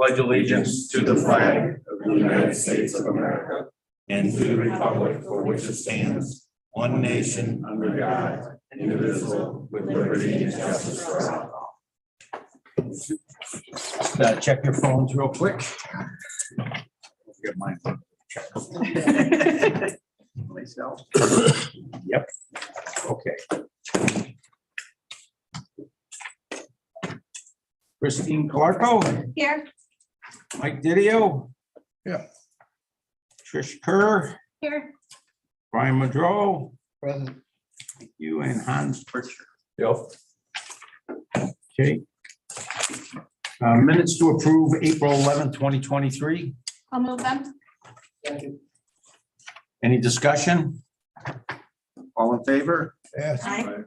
pledge allegiance to the flag of the United States of America and to the republic for which it stands, one nation under God, indivisible, with liberty and justice for all. Check your phones real quick. Get mine. Myself. Yep. Okay. Christine Clarko. Here. Mike Didio. Yeah. Trish Kerr. Here. Brian Madro. Present. Thank you, and Hans Pritchard. Yep. Okay. Minutes to approve April 11th, 2023. I'll move them. Any discussion? All in favor? Yes. Aye.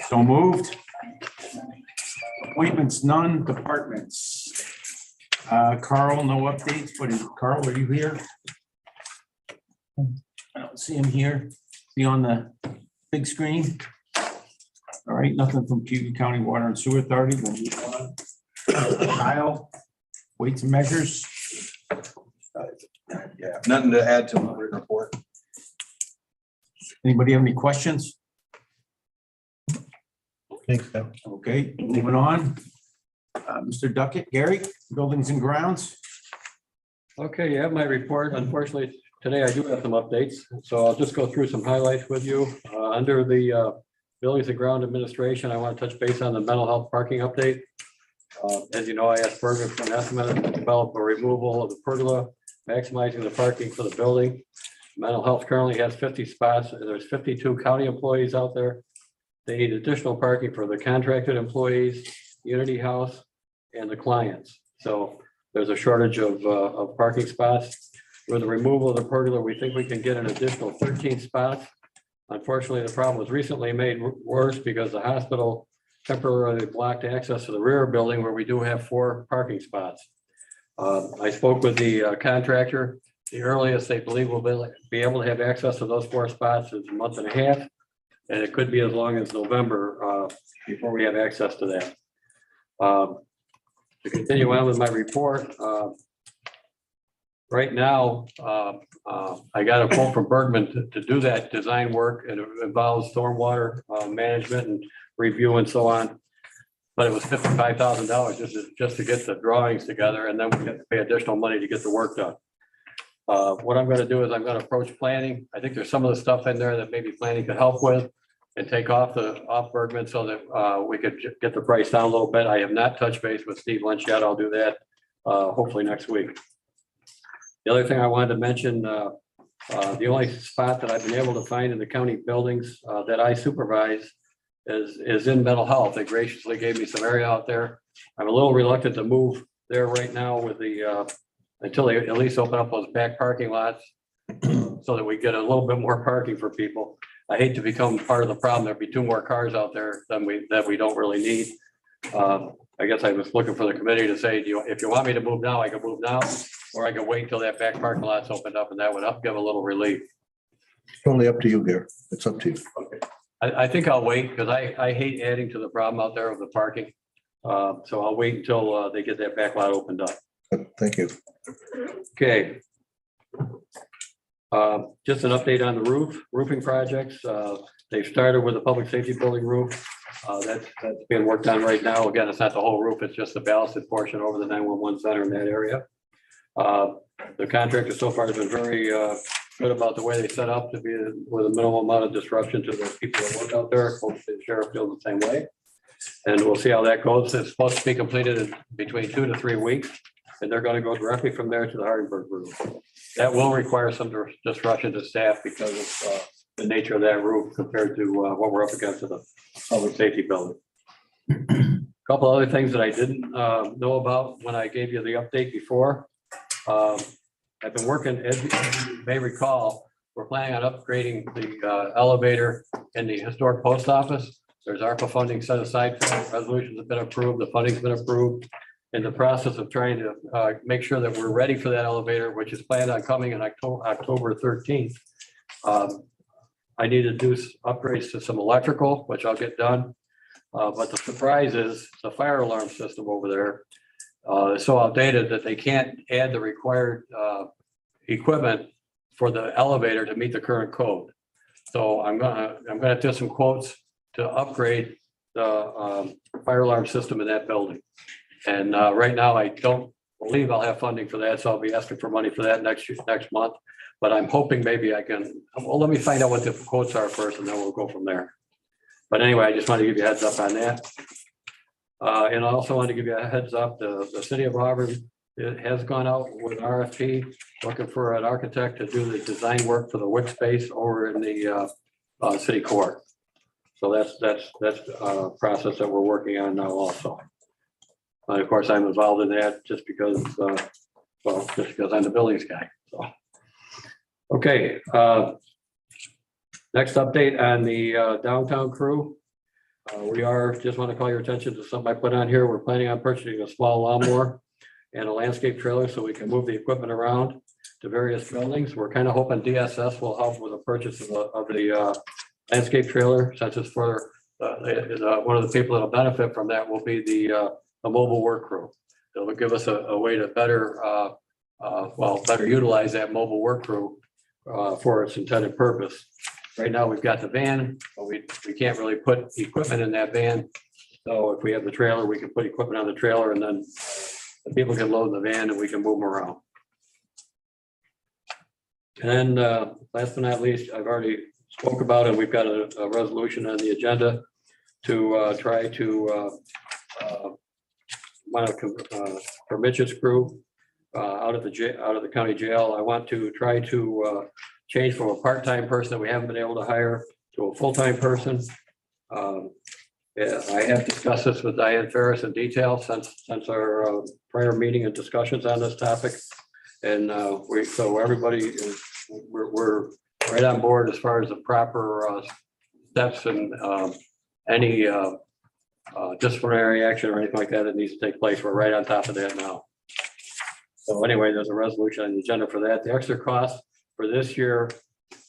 So moved. Appointments, none. Departments. Carl, no updates. What is, Carl, are you here? I don't see him here. See on the big screen? All right, nothing from Cayuga County Water and Sewer Authority. We'll move on. Kyle, weights and measures. Yeah, nothing to add to my report. Anybody have any questions? Think so. Okay, moving on. Mr. Duckett, Gary, Buildings and Grounds. Okay, you have my report. Unfortunately, today I do have some updates, so I'll just go through some highlights with you. Under the Buildings and Ground Administration, I want to touch base on the mental health parking update. As you know, I asked Bergen for an estimate to develop a removal of the pergola, maximizing the parking for the building. Mental health currently has 50 spots. There's 52 county employees out there. They need additional parking for the contracted employees, Unity House, and the clients. So there's a shortage of parking spots. With the removal of the pergola, we think we can get an additional 13 spots. Unfortunately, the problem was recently made worse because the hospital temporarily blocked access to the rear building where we do have 4 parking spots. I spoke with the contractor. The earliest they believe we'll be able to have access to those 4 spots is a month and a half. And it could be as long as November before we have access to that. To continue on with my report, right now, I got a quote from Bergman to do that design work, and it involves stormwater management and review and so on. But it was $55,000 just to get the drawings together, and then we have to pay additional money to get the work done. What I'm going to do is I'm going to approach planning. I think there's some of the stuff in there that maybe planning could help with and take off Bergman so that we could get the price down a little bit. I have not touched base with Steve Lynch yet. I'll do that hopefully next week. The other thing I wanted to mention, the only spot that I've been able to find in the county buildings that I supervise is in mental health. They graciously gave me some area out there. I'm a little reluctant to move there right now with the until they at least open up those back parking lots so that we get a little bit more parking for people. I hate to become part of the problem. There'd be 2 more cars out there than that we don't really need. I guess I was looking for the committee to say, if you want me to move now, I can move now, or I can wait until that back parking lot's opened up, and that would give a little relief. Totally up to you, Gary. It's up to you. Okay. I think I'll wait because I hate adding to the problem out there of the parking. So I'll wait until they get that back lot opened up. Thank you. Okay. Just an update on the roofing projects. They've started with the public safety building roof. That's being worked on right now. Again, it's not the whole roof, it's just the ballasted portion over the 911 center in that area. The contractor so far has been very good about the way they set up to be with a minimal amount of disruption to the people that work out there. Hopefully the sheriff feels the same way. And we'll see how that goes. It's supposed to be completed in between 2 to 3 weeks. And they're going to go directly from there to the Hardenberg roof. That will require some disruption to staff because of the nature of that roof compared to what we're up against in the public safety building. A couple other things that I didn't know about when I gave you the update before. I've been working, as you may recall, we're planning on upgrading the elevator in the historic post office. There's ARPA funding set aside for it. Resolutions have been approved. The funding's been approved. In the process of trying to make sure that we're ready for that elevator, which is planned on coming in October 13th. I need to do upgrades to some electrical, which I'll get done. But the surprise is the fire alarm system over there so outdated that they can't add the required equipment for the elevator to meet the current code. So I'm gonna do some quotes to upgrade the fire alarm system in that building. And right now, I don't believe I'll have funding for that, so I'll be asking for money for that next month. But I'm hoping maybe I can, well, let me find out what the quotes are first, and then we'll go from there. But anyway, I just want to give you a heads up on that. And I also want to give you a heads up, the city of Auburn, it has gone out with RFP, looking for an architect to do the design work for the WIC space over in the city court. So that's a process that we're working on now also. Of course, I'm involved in that just because, I'm the buildings guy, so. Okay, next update on the downtown crew. Just want to call your attention to something I put on here. We're planning on purchasing a small lawnmower and a landscape trailer so we can move the equipment around to various buildings. We're kind of hoping DSS will help with the purchase of the landscape trailer, since it's for one of the people that'll benefit from that will be the mobile work crew. It'll give us a way to better utilize that mobile work crew for its intended purpose. Right now, we've got the van, but we can't really put equipment in that van. So if we have the trailer, we can put equipment on the trailer, and then the people can load the van and we can move them around. And last but not least, I've already spoke about it. We've got a resolution on the agenda to try to for Mitch's crew out of the county jail. I want to try to change from a part-time person that we haven't been able to hire to a full-time person. I have discussed this with Diane Ferris in detail since our prior meeting and discussions on this topic. And so everybody we're right on board as far as the proper steps and any disciplinary action or anything like that that needs to take place. We're right on top of that now. So anyway, there's a resolution on the agenda for that. The extra cost for this year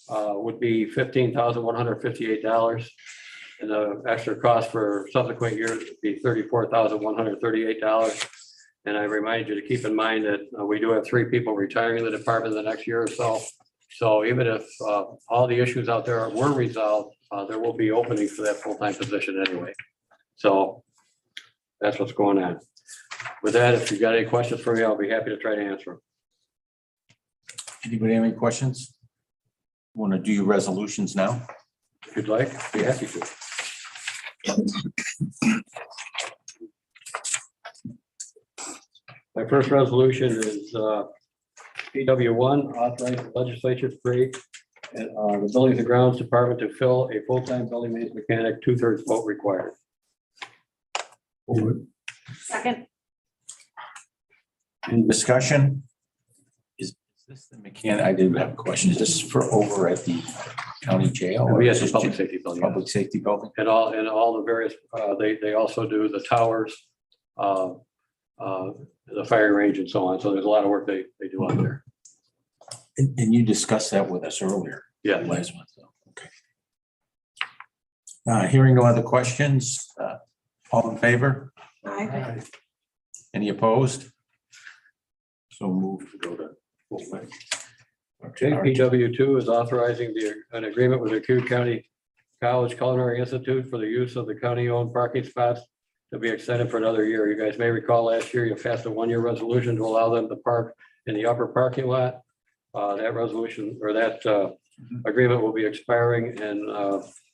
would be $15,158. And the extra cost for subsequent years would be $34,138. And I remind you to keep in mind that we do have 3 people retiring in the department in the next year or so. So even if all the issues out there were resolved, there will be openings for that full-time position anyway. So that's what's going on. With that, if you've got any questions for me, I'll be happy to try to answer them. Anybody have any questions? Want to do your resolutions now? If you'd like, I'd be happy to. My first resolution is PW1, authorize the legislature to create the Buildings and Grounds Department to fill a full-time building maintenance mechanic, 2/3 vote required. Second. In discussion? Is this the mechanic? I did have a question. Is this for over at the county jail? Oh, or yes, is this public just safety building. Public safety building? And all the various, they also do the towers, the firing range and so on. So there's a lot of work they do out there. And you discussed that with us earlier. Yeah. Last month. Okay. Hearing no other questions, all in favor? Aye. Any opposed? So move to go to. Okay, PW2 is authorizing an agreement with the Cayuga County College Culinary Institute for the use of the county-owned parking spots to be extended for another year. You guys may recall last year you passed a 1-year resolution to allow them to park in the upper parking lot. That resolution or that agreement will be expiring, and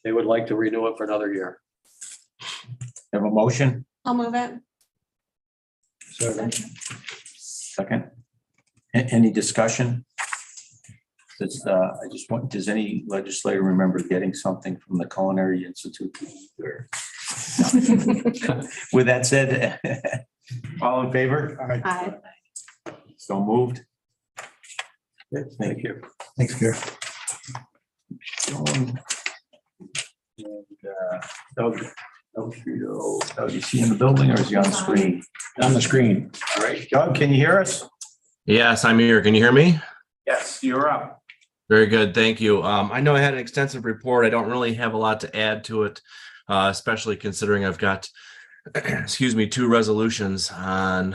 they would like to renew it for another year. Have a motion? I'll move it. Second. Any discussion? Does any legislator remember getting something from the Culinary Institute? With that said, all in favor? Aye. So moved. Thank you. Thanks, Gary. Doug, is he in the building or is he on the screen? On the screen. All right, Doug, can you hear us? Yes, I'm here. Can you hear me? Yes, you're up. Very good. Thank you. I know I had an extensive report. I don't really have a lot to add to it, especially considering I've got excuse me, two resolutions on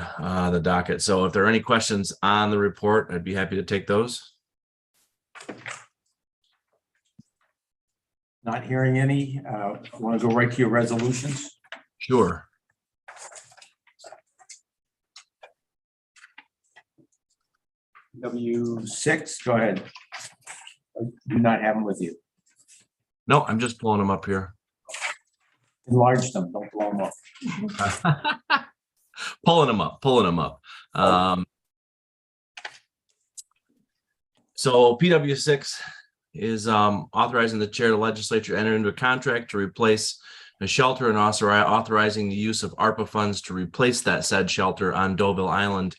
the docket. So if there are any questions on the report, I'd be happy to take those. Not hearing any. Want to go right to your resolutions? Sure. W6, go ahead. Do not have them with you. No, I'm just pulling them up here. Enlarge them, don't blow them up. Pulling them up. So PW6 is authorizing the chair of the legislature enter into a contract to replace a shelter and also authorizing the use of ARPA funds to replace that said shelter on Deauville Island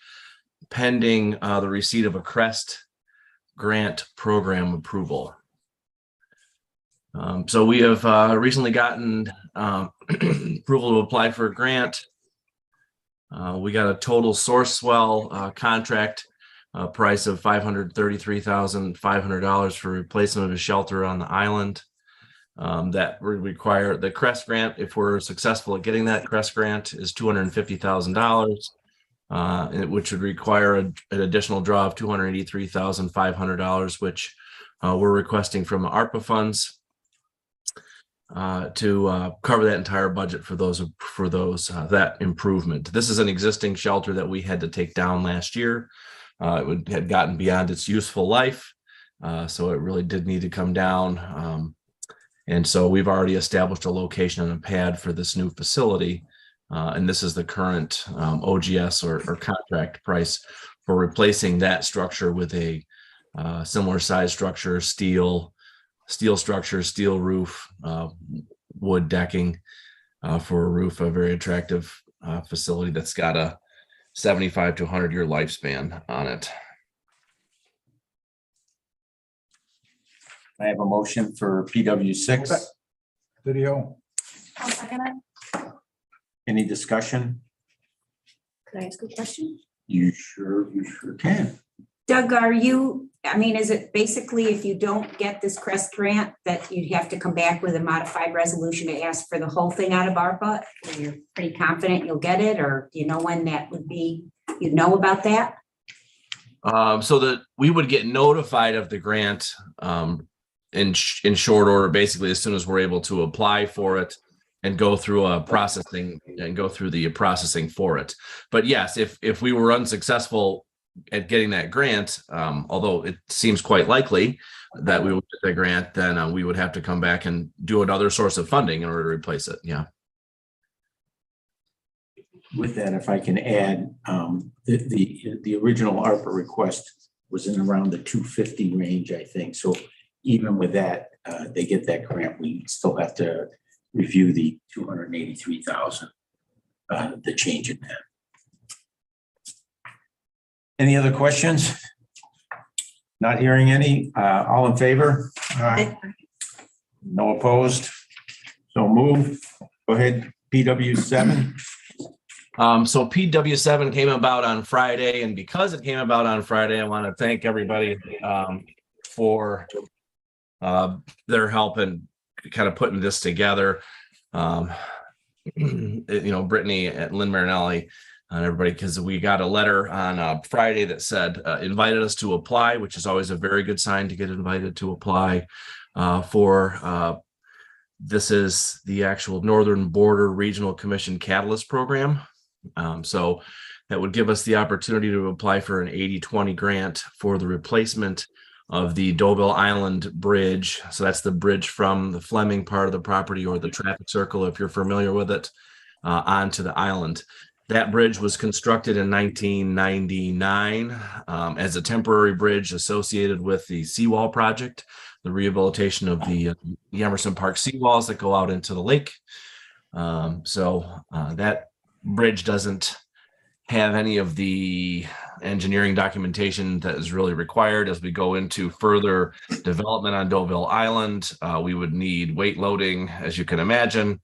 pending the receipt of a CREST grant program approval. So we have recently gotten approval to apply for a grant. We got a total source swell contract price of $533,500 for replacement of a shelter on the island. That would require the CREST grant. If we're successful at getting that CREST grant, is $250,000, which would require an additional draw of $283,500, which we're requesting from ARPA funds to cover that entire budget for that improvement. This is an existing shelter that we had to take down last year. It had gotten beyond its useful life, so it really did need to come down. And so we've already established a location and a pad for this new facility. And this is the current OGS or contract price for replacing that structure with a similar size structure, steel structure, steel roof, wood decking for a roof, a very attractive facility that's got a 75 to 100 year lifespan on it. I have a motion for PW6. Video. I'll second it. Any discussion? Could I ask a question? You sure can. Doug, is it basically if you don't get this CREST grant that you'd have to come back with a modified resolution to ask for the whole thing out of ARPA? Or you're pretty confident you'll get it, or do you know when that would be? You know about that? So that we would get notified of the grant in short order, basically as soon as we're able to apply for it and go through the processing for it. But yes, if we were unsuccessful at getting that grant, although it seems quite likely that we would get the grant, then we would have to come back and do another source of funding in order to replace it. Yeah. With that, if I can add, the original ARPA request was in around the 250 range, I think. So even with that, they get that grant, we still have to review the 283,000, the change in that. Any other questions? Not hearing any. All in favor? No opposed? So move. Go ahead, PW7. So PW7 came about on Friday, and because it came about on Friday, I want to thank everybody for their help in kind of putting this together. Brittany and Lynn Marinelli and everybody, because we got a letter on Friday that said invited us to apply, which is always a very good sign to get invited to apply for this is the actual Northern Border Regional Commission Catalyst Program. So that would give us the opportunity to apply for an 80-20 grant for the replacement of the Deauville Island Bridge. So that's the bridge from the Fleming part of the property, or the traffic circle, if you're familiar with it, onto the island. That bridge was constructed in 1999 as a temporary bridge associated with the seawall project, the rehabilitation of the Emerson Park seawalls that go out into the lake. That bridge doesn't have any of the engineering documentation that is really required. As we go into further development on Deauville Island, we would need weight loading, as you can imagine,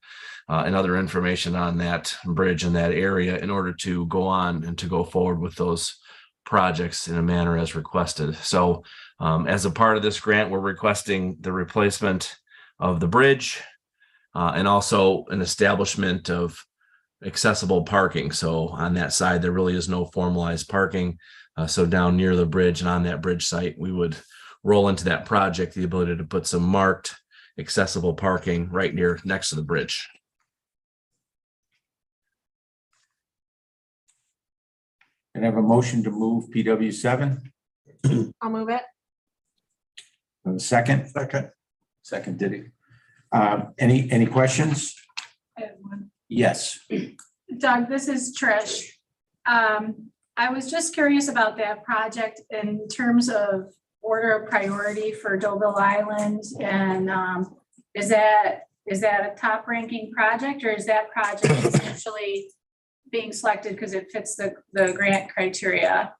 and other information on that bridge in that area in order to go on and to go forward with those projects in a manner as requested. So as a part of this grant, we're requesting the replacement of the bridge and also an establishment of accessible parking. So on that side, there really is no formalized parking. So down near the bridge and on that bridge site, we would roll into that project the ability to put some marked accessible parking right next to the bridge. Can I have a motion to move PW 7? I'll move it. Second? Second, did it? Any questions? I have one. Yes. Doug, this is Trish. I was just curious about that project in terms of order of priority for Deauville Island. And is that a top ranking project, or is that project essentially being selected because it fits the grant criteria?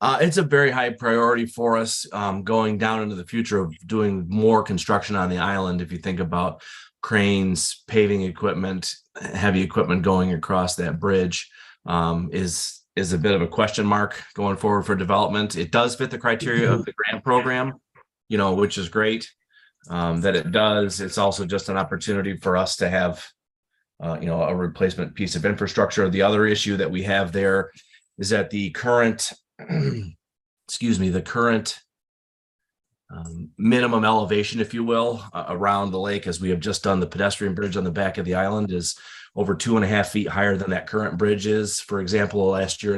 It's a very high priority for us going down into the future of doing more construction on the island. If you think about cranes, paving equipment, heavy equipment going across that bridge is a bit of a question mark going forward for development. It does fit the criteria of the grant program, which is great that it does. It's also just an opportunity for us to have, a replacement piece of infrastructure. The other issue that we have there is that the current minimum elevation, if you will, around the lake, as we have just done the pedestrian bridge on the back of the island, is over 2.5 feet higher than that current bridge is. For example, last year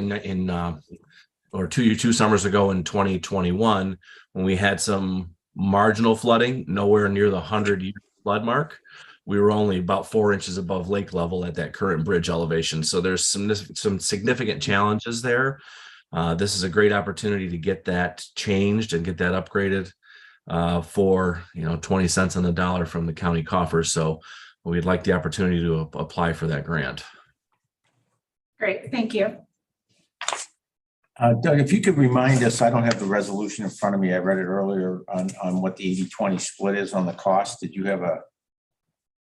or two summers ago in 2021, when we had some marginal flooding, nowhere near the 100-year flood mark, we were only about 4 inches above lake level at that current bridge elevation. So there's some significant challenges there. This is a great opportunity to get that changed and get that upgraded for 20 cents on the dollar from the county coffers. So we'd like the opportunity to apply for that grant. Great, thank you. Doug, if you could remind us, I don't have the resolution in front of me. I read it earlier on what the 80-20 split is on the cost.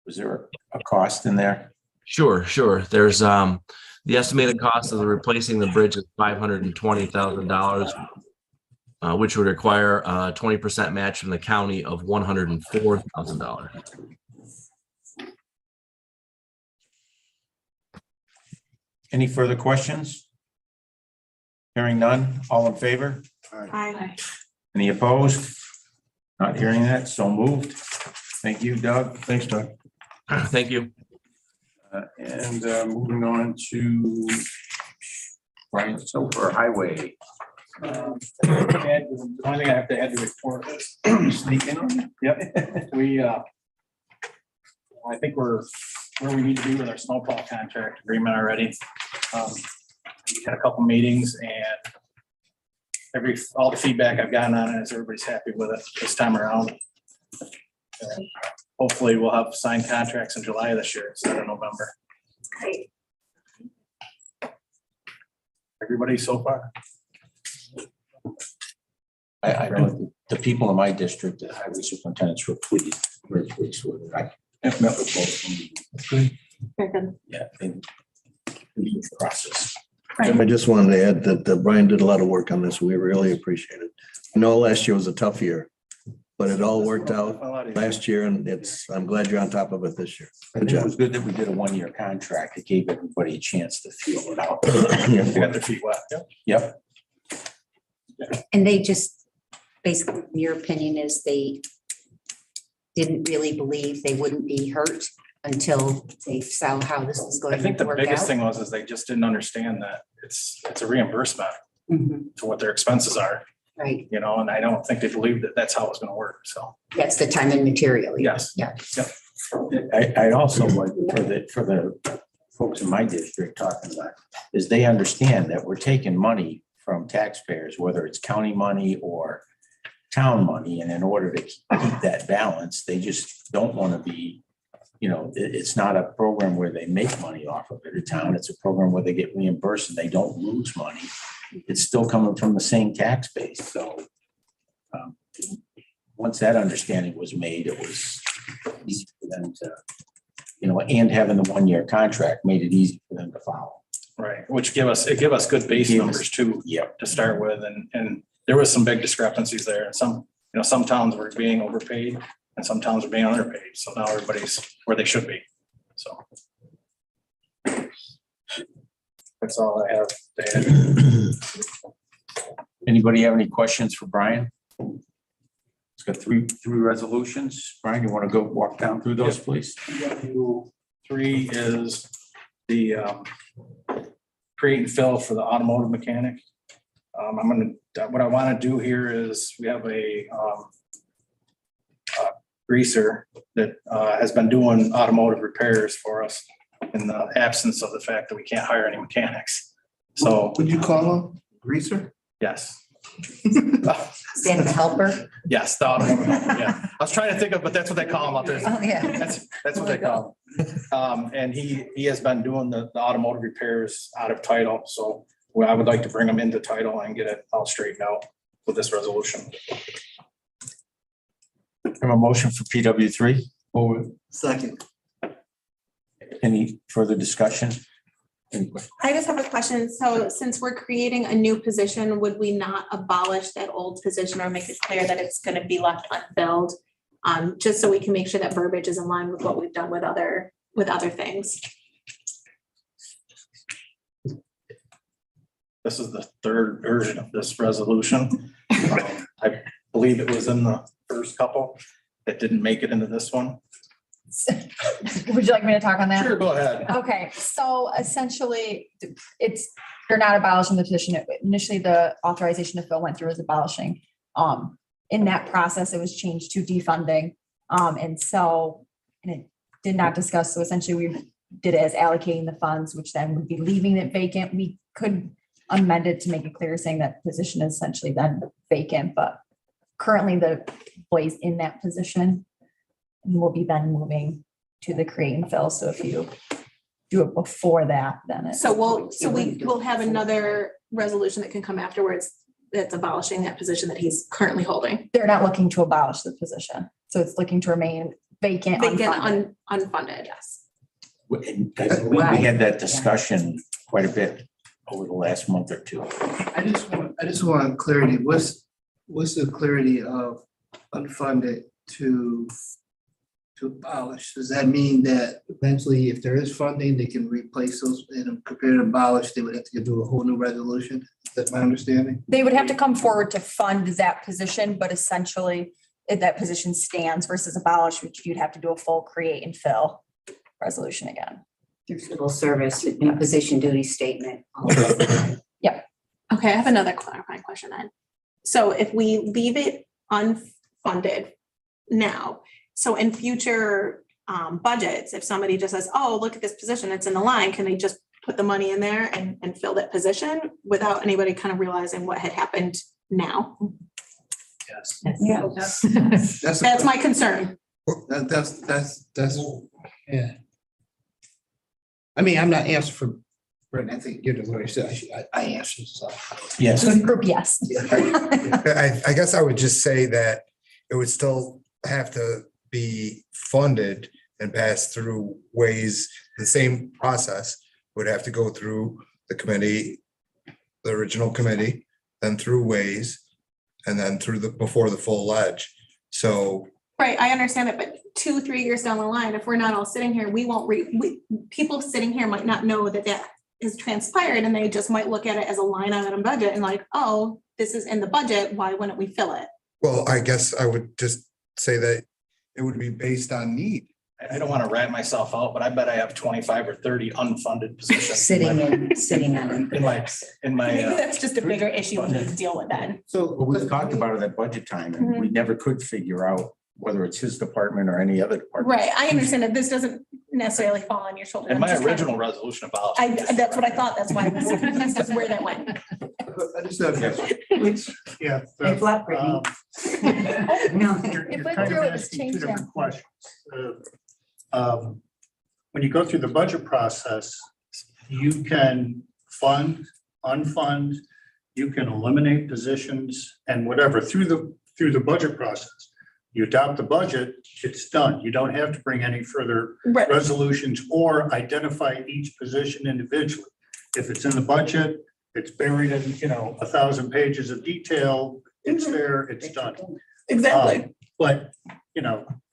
Was there a cost in there? Sure. There's the estimated cost of replacing the bridge is $520,000, which would require a 20% match from the county of $104,000. Any further questions? Hearing none, all in favor? Aye. Any opposed? Not hearing that, so moved. Thank you, Doug. Thanks, Doug. Thank you. And moving on to Brian Soper, Highway. The only thing I have to add to the report is Sneak in on you? yep, I think we're where we need to be with our snowplow contract agreement already. We had a couple meetings and all the feedback I've gotten on it is everybody's happy with it this time around. And hopefully we'll have signed contracts in July of this year instead of November. Great. Everybody so far? I know the people in my district, the highway superintendents were pleased, very pleased with it. I have met with both of them. Very good. Yeah, they the process. Right. I just wanted to add that Brian did a lot of work on this. We really appreciate it. I know last year was a tough year, but it all worked out last year, and I'm glad you're on top of it this year. I Good think it job. was good that we did a one-year contract. It gave everybody a chance to feel it out. They got their feet wet. Yep. And they just, basically, your opinion is they didn't really believe they wouldn't be hurt until they saw how this was I going think to the work biggest out. thing was they just didn't understand that it's a reimbursement Mhm, to what their expenses are, right, and I don't think they believed that that's how it's gonna work, so. that's the time and material. Yes. Yeah. I also like for the folks in my district talking about is they understand that we're taking money from taxpayers, whether it's county money or town money. And in order to keep that balance, they just don't want to be, it's not a program where they make money off of it, a town. It's a program where they get reimbursed and they don't lose money. It's still coming from the same tax base. So once that understanding was made, it was easy for them to, and having the one-year contract made it easy for them to follow. Right, which give us good base numbers too. Yep. To start with, and there was some big discrepancies there. Some towns were being overpaid and some towns are being underpaid. So now everybody's where they should be. So. That's all I have to add. Anybody have any questions for Brian? It's got three resolutions. Brian, you want to go walk down through those, please? Three is the create and fill for the automotive mechanic. What I want to do here is we have a greaser that has been doing automotive repairs for us in the absence of the fact that we can't hire any mechanics. So, Would you call him greaser? yes. Stand the helper. Yes, the automotive, yeah. I was trying to think of, but that's what they call them out there. Oh, yeah. That's what they call them. And he has been doing the automotive repairs out of title, so I would like to bring him into title and get it all straightened out with this resolution. Have a motion for PW3. Over. Second. Any further discussion? Any questions? I just have a question. So since we're creating a new position, would we not abolish that old position or make it clear that it's going to be left unfilled? Just so we can make sure that verbiage is in line with what we've done with other things. This is the third version of this resolution. I believe it was in the first couple that didn't make it into this one. Would you like me to talk on that? Sure, go ahead. Okay, so essentially, you're not abolishing the position. Initially, the authorization to fill went through as abolishing. In that process, it was changed to defunding. And it did not discuss, so essentially we did it as allocating the funds, which then would be leaving it vacant. We could amend it to make it clear saying that position is essentially then vacant, but currently the employee's in that position. And will be then moving to the create and fill. So if you do it before that, then it's. So we will have another resolution that can come afterwards that's abolishing that position that he's currently holding. They're not looking to abolish the position. So it's looking to remain vacant. Unfunded. Unfunded, yes. We had that discussion quite a bit over the last month or two. I just want clarity. What's the clarity of unfunded to abolish? Does that mean that eventually, if there is funding, they can replace those and compared to abolish, they would have to do a whole new resolution? Is that my understanding? They would have to come forward to fund that position, but essentially if that position stands versus abolish, which you'd have to do a full create and fill resolution again. Through civil service, new position duty statement. Okay, I have another clarifying question then. So if we leave it unfunded now, so in future budgets, if somebody just says, oh, look at this position, it's in the line, can they just put the money in there and fill that position without anybody kind of realizing what had happened now? Yes. That's my concern. That's, yeah. I mean, I'm not answering for Brent. I think you're the lawyer, so I answered, so. Yes. Group, yes. I guess I would just say that it would still have to be funded and pass through ways, the same process would have to go through the committee, the original committee, then through ways, and then through before the full ledge. So. Right, I understand that, but 2-3 years down the line, if we're not all sitting here, people sitting here might not know that is transpired, and they just might look at it as a line item budget and like, oh, this is in the budget, why wouldn't we fill it? Well, I guess I would just say that it would be based on need. I don't want to rat myself out, but I bet I have 25 or 30 unfunded positions. Sitting on In my. Maybe that's just a bigger issue we need to deal with then. So We talked about it at budget time and we never could figure out whether it's his department or any other department. Right, I understand that this doesn't necessarily fall on your shoulder. And I'm my just trying to- original resolution about. That's what I thought, that's why, that's where that went. I just have. Yeah. Hey, flat, Brittany. No. It went Kind through, of it was asking two changed. different questions. When you go through the budget process, you can fund, unfund, you can eliminate positions and whatever through the budget process. You adopt the budget, it's done. You don't have to bring any further Right. resolutions or identify each position individually. If it's in the budget, it's buried in, 1,000 pages of detail, it's there, it's done. Exactly. But,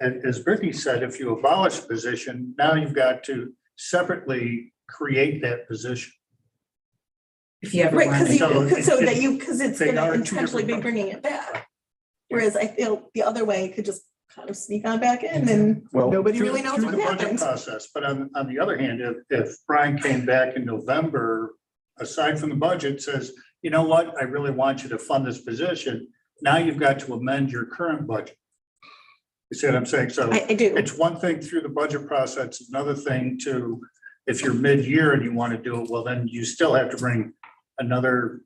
as Brittany said, if you abolish a position, now you've got to separately create that position. If you ever Right, want because to. because it's They gonna are two intentionally be different bringing it back. Whereas I feel the other way could just kind of sneak on back in and Well, nobody Through- really knows through what the budget happened. process, but on the other hand, if Brian came back in November, aside from the budget, says, you know what, I really want you to fund this position, now you've got to amend your current budget. You see what I'm saying? So I do. it's one thing through the budget process, it's another thing to, if you're mid-year and you want to do it, well, then you still have to bring another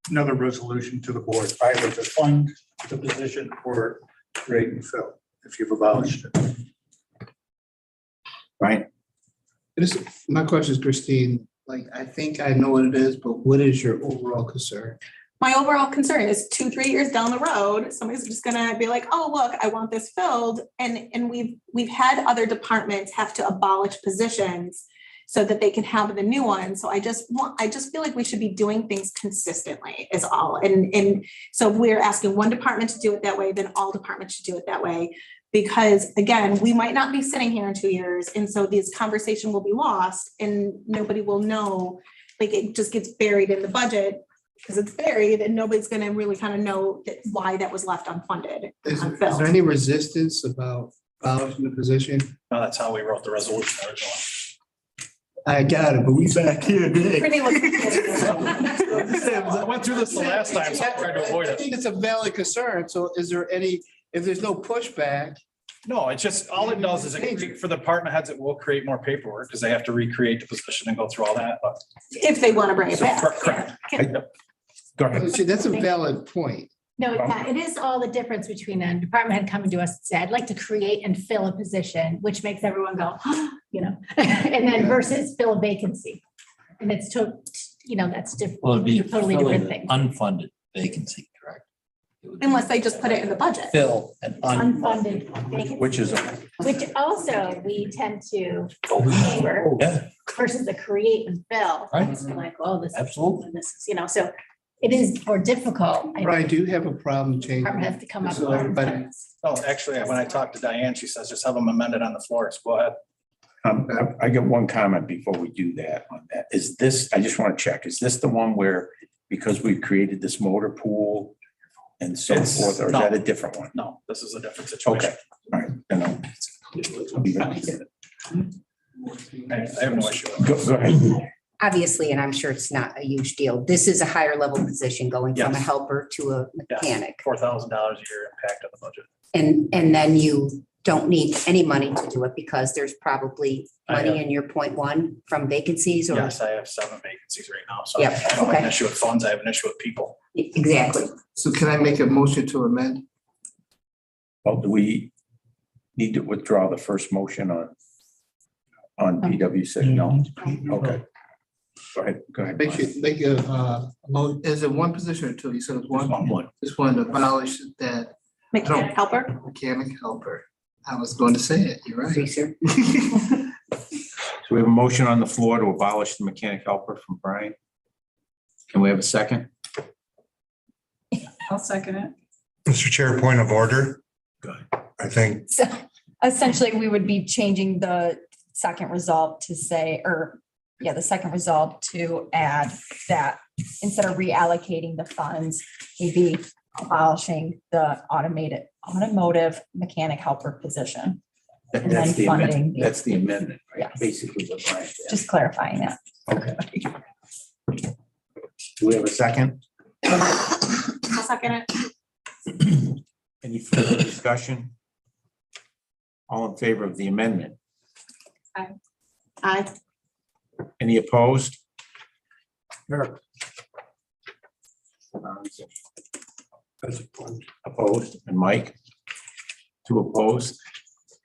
resolution to the board, either to fund the position or create and fill, if you've abolished it. Right? My question is, Christine, like, I think I know what it is, but what is your overall concern? My overall concern is 2-3 years down the road, somebody's just gonna be like, oh, look, I want this filled. And we've had other departments have to abolish positions so that they can have the new one. So I just feel like we should be doing things consistently is all. And so if we're asking one department to do it that way, then all departments should do it that way. Because again, we might not be sitting here in 2 years. And so this conversation will be lost and nobody will know, like it just gets buried in the budget because it's buried and nobody's gonna really kind of know why that was left unfunded. Is unfilled. there any resistance about abolishing the position? No, that's how we wrote the resolution originally. I got it, but we back here today. Pretty much- I went through this the last time, so I tried to avoid I it. think it's a valid concern. So is there any, if there's no pushback, No, it's just, all it does is for the department heads, it will create more paperwork because they have to recreate the position and go through all that, but. If they want to bring it back. Correct. Go ahead. see, that's a valid point. No, yeah, it is all the difference between a department head coming to us and say, I'd like to create and fill a position, which makes everyone go, you know, and then versus fill a vacancy. And it's that's different. Well, it'd be Totally filling different an things. unfunded vacancy, correct? It would be Unless they just put it in the budget. Fill an Unfunded vacancy. Which is, Which also we tend to favor yeah, versus the create and fill. Right. It's like, oh, this. absolutely. This is, so it is more difficult. Brian, do you have a problem changing? Department has to come up So with. everybody- Oh, actually, when I talked to Diane, she says just have them amended on the floor. So go ahead. I get one comment before we do that on that. Is this, I just want to check, is this the one where, because we created this motor pool and so It's- forth, or is no. that a different one? No, this is a different situation. Okay, all right, then I have no issue. with it. go ahead. Obviously, and I'm sure it's not a huge deal, this is a higher level position going from a Yes. helper to a mechanic. $4,000 a year impact on the budget. And then you don't need any money to do it because there's probably I money have- in your point one from vacancies or. Yes, I have 7 vacancies right now, so I Yeah, don't have an okay. issue with funds, I have an issue with people. Exactly. So can I make a motion to amend? Well, do we need to withdraw the first motion on PWC? No, okay. Go ahead. Make is it one position or two? You said it's one? One. Just wanted to abolish that Mechanic helper. mechanic helper. I was going to say it, you're right. Greaser. So we have a motion on the floor to abolish the mechanic helper from Brian. Can we have a second? I'll second it. Mr. Chair, point of order. Go ahead. I think So essentially, we would be changing the second result to say, the second result to add that instead of reallocating the funds, we'd be abolishing the automotive mechanic helper position. And That's then the amendment. funding. That's the amendment, right? Yes. Basically what Brian said. Just clarifying that. Okay. Do we have a second? I'll second it. Any further discussion? All in favor of the amendment? Aye. Any opposed? Opposed, and Mike? Two opposed.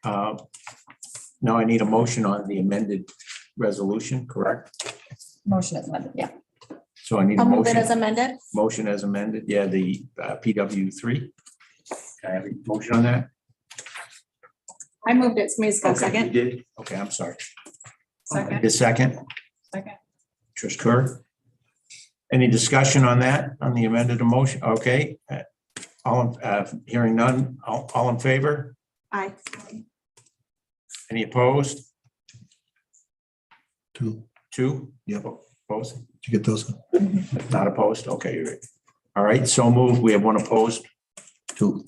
Now I need a motion on the amended resolution, correct? Motion is amended, yeah. So I need a I'll move it as motion, amended. motion as amended, yeah, the PW 3. Can I have a motion on that? I moved it. Somebody's got a Okay, you second. did? Okay, I'm sorry. Second. The second, Second. Trish Kerr. Any discussion on that, on the amended motion? Okay. Hearing none, all in favor? Aye. Any opposed? Two. Two? Yep. Opposed? Did you get those? Not opposed? Okay. All right, so moved. We have one opposed. Two.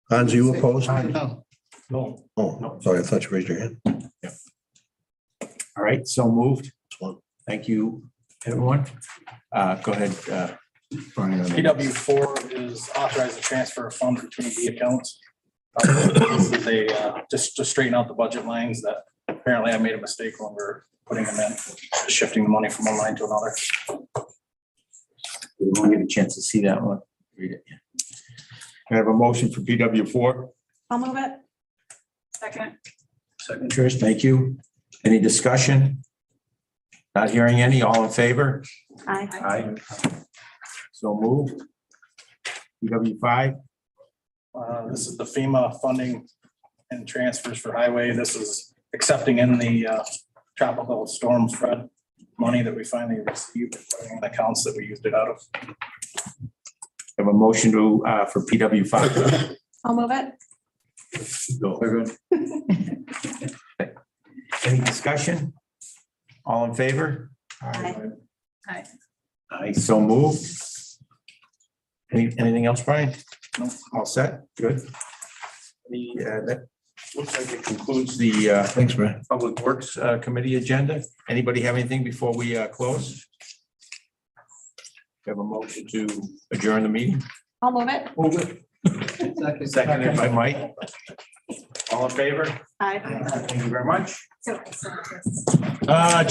Hans, you opposed? No. No. Oh, sorry, I thought you raised your hand. All right, so moved. One. Thank you, everyone. Go ahead, Brian. PW four is authorized to transfer a fund between the accounts. This is just to straighten out the budget lines that apparently I made a mistake when we're putting them in, shifting the money from one line to another. We won't get a chance to see that one. Read it. I have a motion for PW four. I'll move it. Second. Second, Trish, thank you. Any discussion? Not hearing any. All in favor? Aye. Aye. So moved. PW five. This is the FEMA funding and transfers for highway. This is accepting in the tropical storm flood money that we finally received, putting in accounts that we used it out of. Have a motion to, for PW five. I'll move it. Any discussion? All in favor? Aye. Aye. Aye, so moved. Anything else, Brian? No. All set? Good. That looks like it concludes the Thanks, Brian. Public Works Committee agenda. Anybody have anything before we close? Have a motion to adjourn the meeting? I'll move it. Move it. Seconded by Mike. All in favor? Aye. Thank you very much. So I saw this.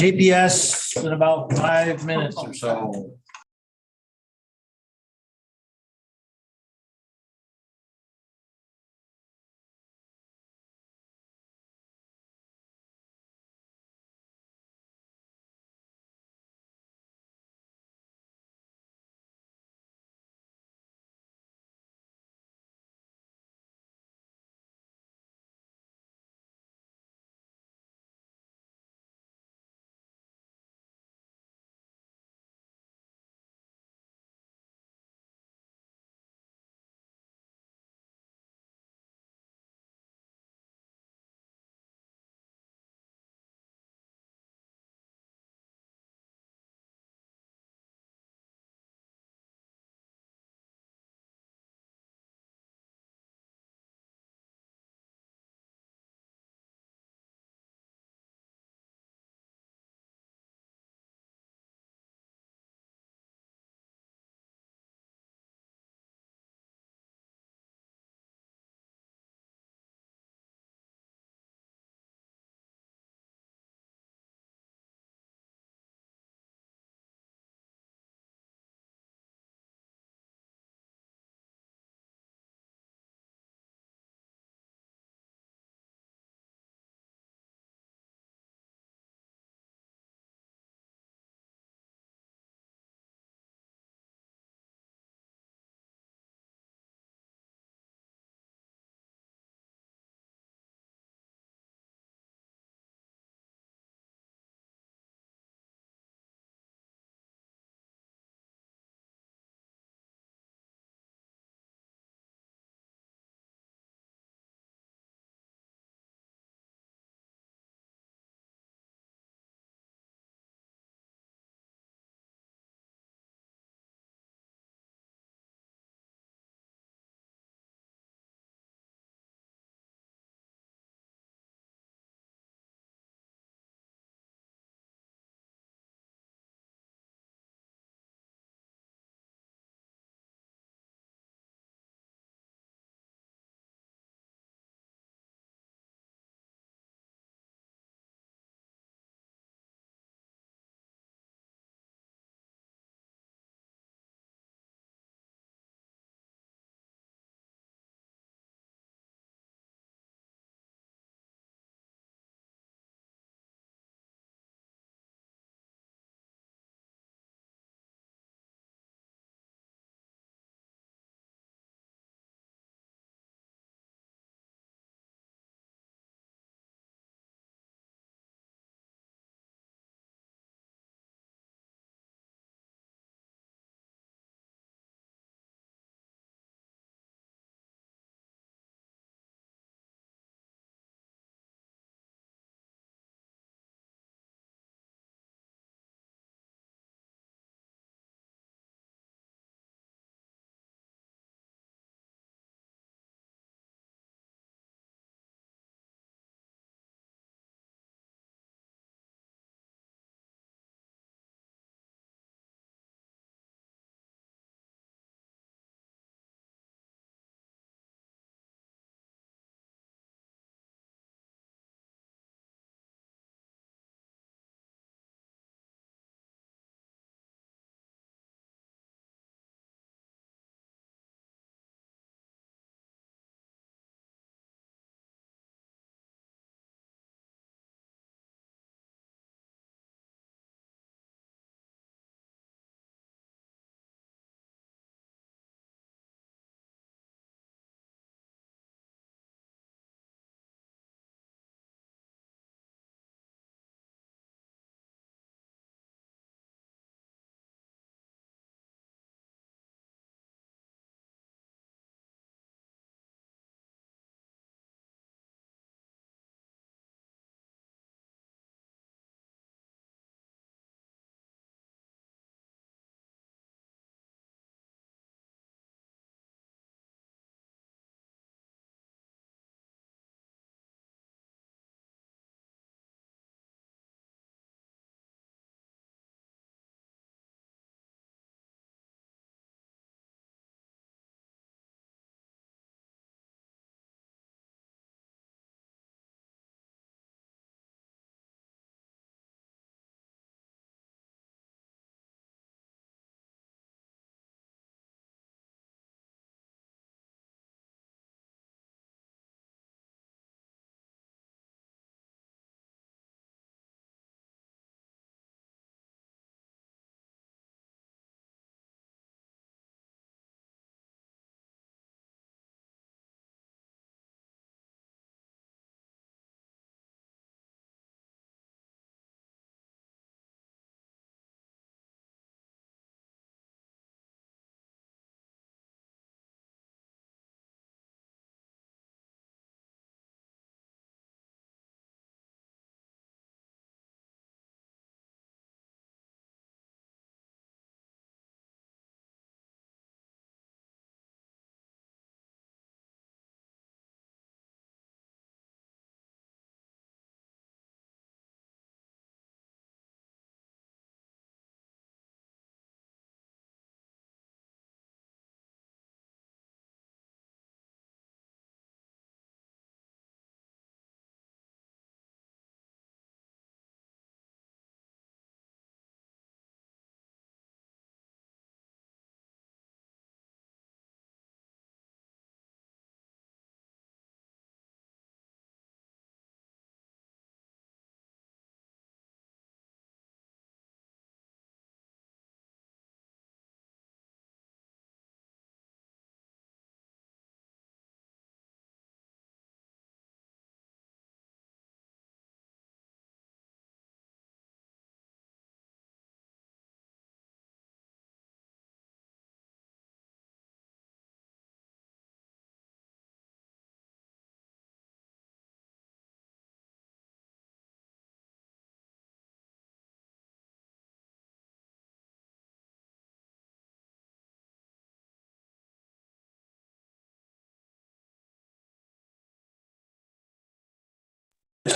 JPS in about 5 minutes or so.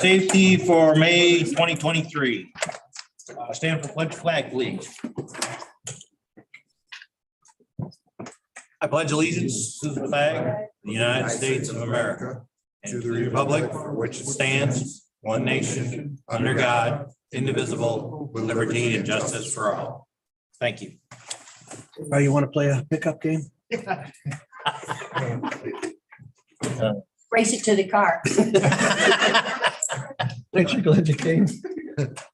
safety for May 2023. Stand for pledge flag, please. I pledge allegiance to the flag of the United States of America and to the republic for which it stands, one nation, under God, indivisible, with liberty and justice for all. Thank you. Oh, you want to play a pickup game? Race it to the car. Thanks, you're glad you came.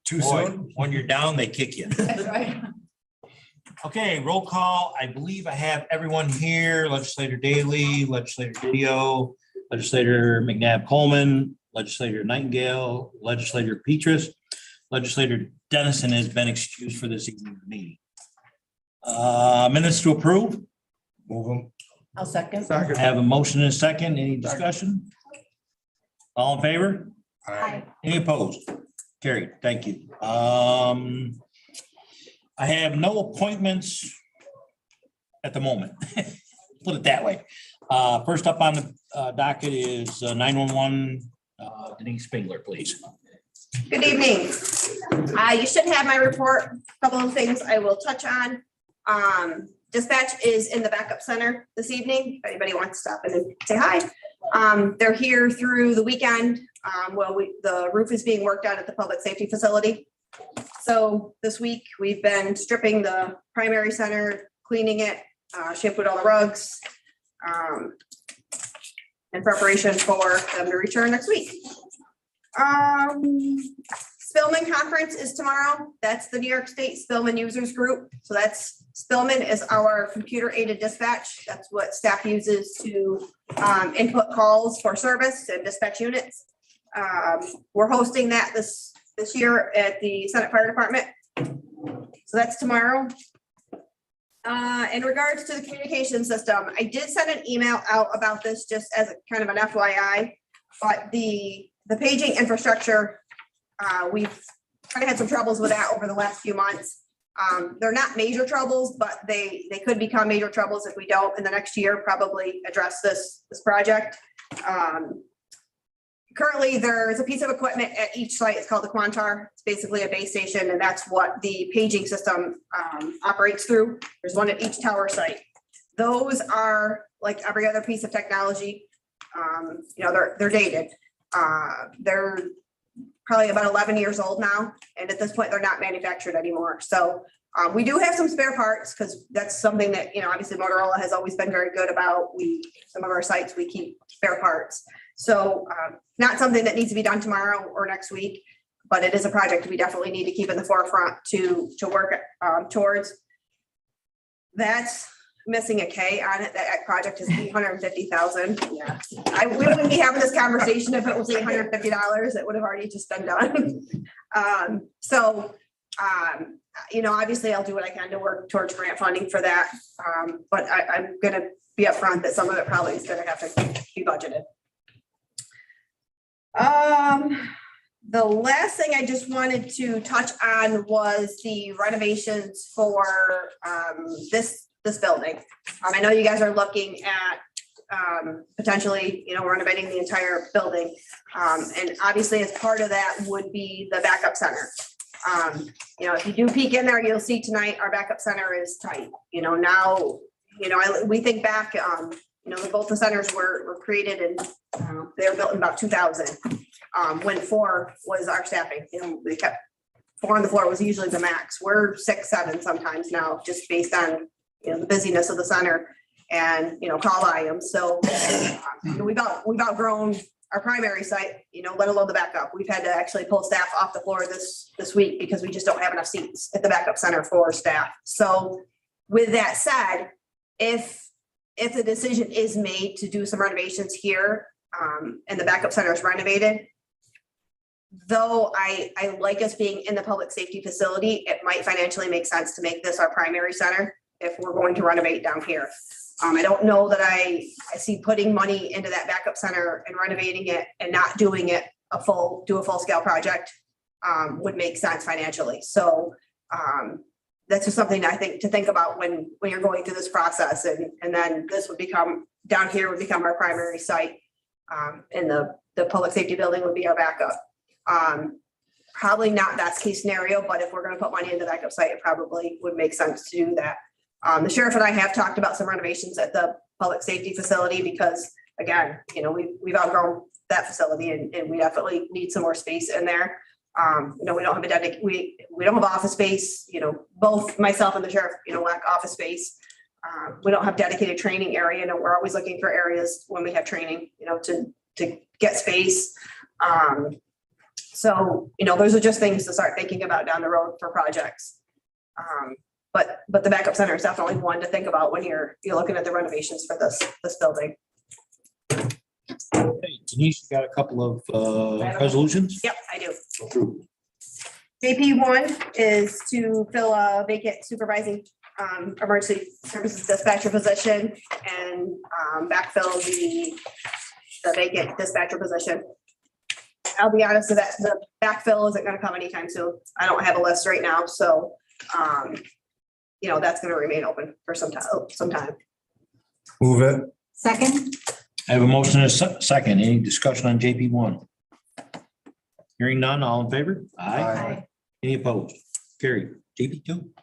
Too soon? When you're down, they kick you. That's right. Okay, roll call. I believe I have everyone here. Legislator Daley, Legislator Didio, Legislator McNabb Coleman, Legislator Nightingale, Legislator Petrus, Legislator Dennison has been excused for this evening's meeting. Minutes to approve. Move them. I'll second. I have a motion and a second. Any discussion? All in favor? Aye. Any opposed? Carried. Thank you. I have no appointments at the moment. Put it that way. First up on the docket is 911 Denise Spengler, please. Good evening. You should have my report. A couple of things I will touch on. Dispatch is in the backup center this evening. If anybody wants to stop in and say hi. They're here through the weekend. The roof is being worked on at the public safety facility. So this week we've been stripping the primary center, cleaning it, shampooed all the rugs, in preparation for them to return next week. Spillman conference is tomorrow. That's the New York State Spillman Users Group. So Spillman is our computer aided dispatch. That's what staff uses to input calls for service and dispatch units. We're hosting that this year at the Senate Fire Department. So that's tomorrow. In regards to the communication system, I did send an email out about this just as a kind of an FYI, but the paging infrastructure, we've kind of had some troubles with that over the last few months. They're not major troubles, but they could become major troubles if we don't in the next year probably address this project. Currently, there's a piece of equipment at each site. It's called the Quantar. It's basically a base station, and that's what the paging system operates through. There's one at each tower site. Those are like every other piece of technology. They're dated. They're probably about 11 years old now, and at this point, they're not manufactured anymore. So we do have some spare parts because that's something that obviously Motorola has always been very good about. Some of our sites we keep spare parts. So not something that needs to be done tomorrow or next week, but it is a project we definitely need to keep in the forefront to work towards. That's missing a K on it. That project is $850,000. Yeah, we wouldn't be having this conversation if it was $850. It would have already just been done. Obviously I'll do what I can to work towards grant funding for that. But I'm going to be upfront that some of it probably is going to have to be budgeted. The last thing I just wanted to touch on was the renovations for this building. I know you guys are looking at potentially, renovating the entire building. And obviously as part of that would be the backup center. If you do peek in there, you'll see tonight our backup center is tight. We think back, both the centers were created and they were built in about 2000. When 4 was our staffing, they kept 4 on the floor was usually the max. We're 6, 7 sometimes now, just based on the busyness of the center and call volumes. So we've outgrown our primary site, let alone the backup. We've had to actually pull staff off the floor this week because we just don't have enough seats at the backup center for staff. So with that said, if the decision is made to do some renovations here and the backup center is renovated, though I like us being in the public safety facility, it might financially make sense to make this our primary center if we're going to renovate down here. I don't know that I see putting money into that backup center and renovating it and not doing it a full scale project would make sense financially. So that's just something I think to think about when you're going through this process. And then this would become down here would become our primary site. And the public safety building would be our backup. Probably not best case scenario, but if we're gonna put money in the backup site, it probably would make sense to do that. The sheriff and I have talked about some renovations at the public safety facility because, again, we've outgrown that facility and we definitely need some more space in there. We don't have we don't have office space, both myself and the sheriff, lack office space. We don't have dedicated training area. We're always looking for areas when we have training, to get space. So, those are just things to start thinking about down the road for projects. But the backup center is definitely one to think about when you're looking at the renovations for this building. Hey, Denise, you got a couple of resolutions? Yep, I do. JP 1 is to fill a vacant supervising emergency services dispatcher position and backfill the vacant dispatcher position. I'll be honest with that, the backfill isn't gonna come anytime soon. I don't have a list right now, so that's gonna remain open for some time. Move it. Second, I have a motion and a second. Any discussion on JP 1? Hearing none, all in favor? Aye. Any opposed? Carried. JP 2.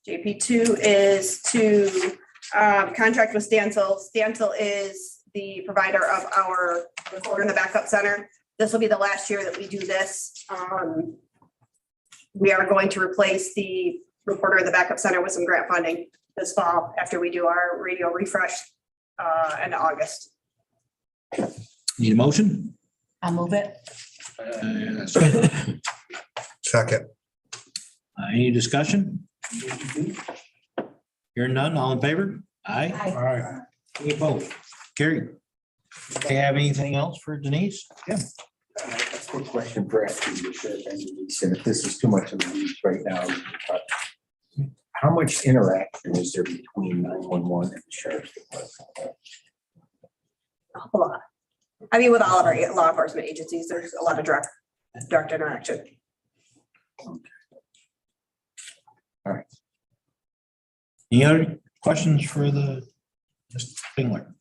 JP 2 is to contract with Stansel. Stansel is the provider of our recorder in the backup center. This will be the last year that we do this. We are going to replace the recorder in the backup center with some grant funding this fall after we do our radio refresh in August. Need a motion? I'll move it. Second. Any discussion? Hearing none, all in favor? Aye. Aye. Any opposed? Carried. Do you have anything else for Denise? Yeah. A quick question for asking the sheriff and Denise, and if this is too much of a week right now, but how much interaction is there between 911 and the sheriff's department? A whole lot. I mean, with all of our law enforcement agencies, there's a lot of direct interaction. All right. Any other questions for the Mr. Spingler?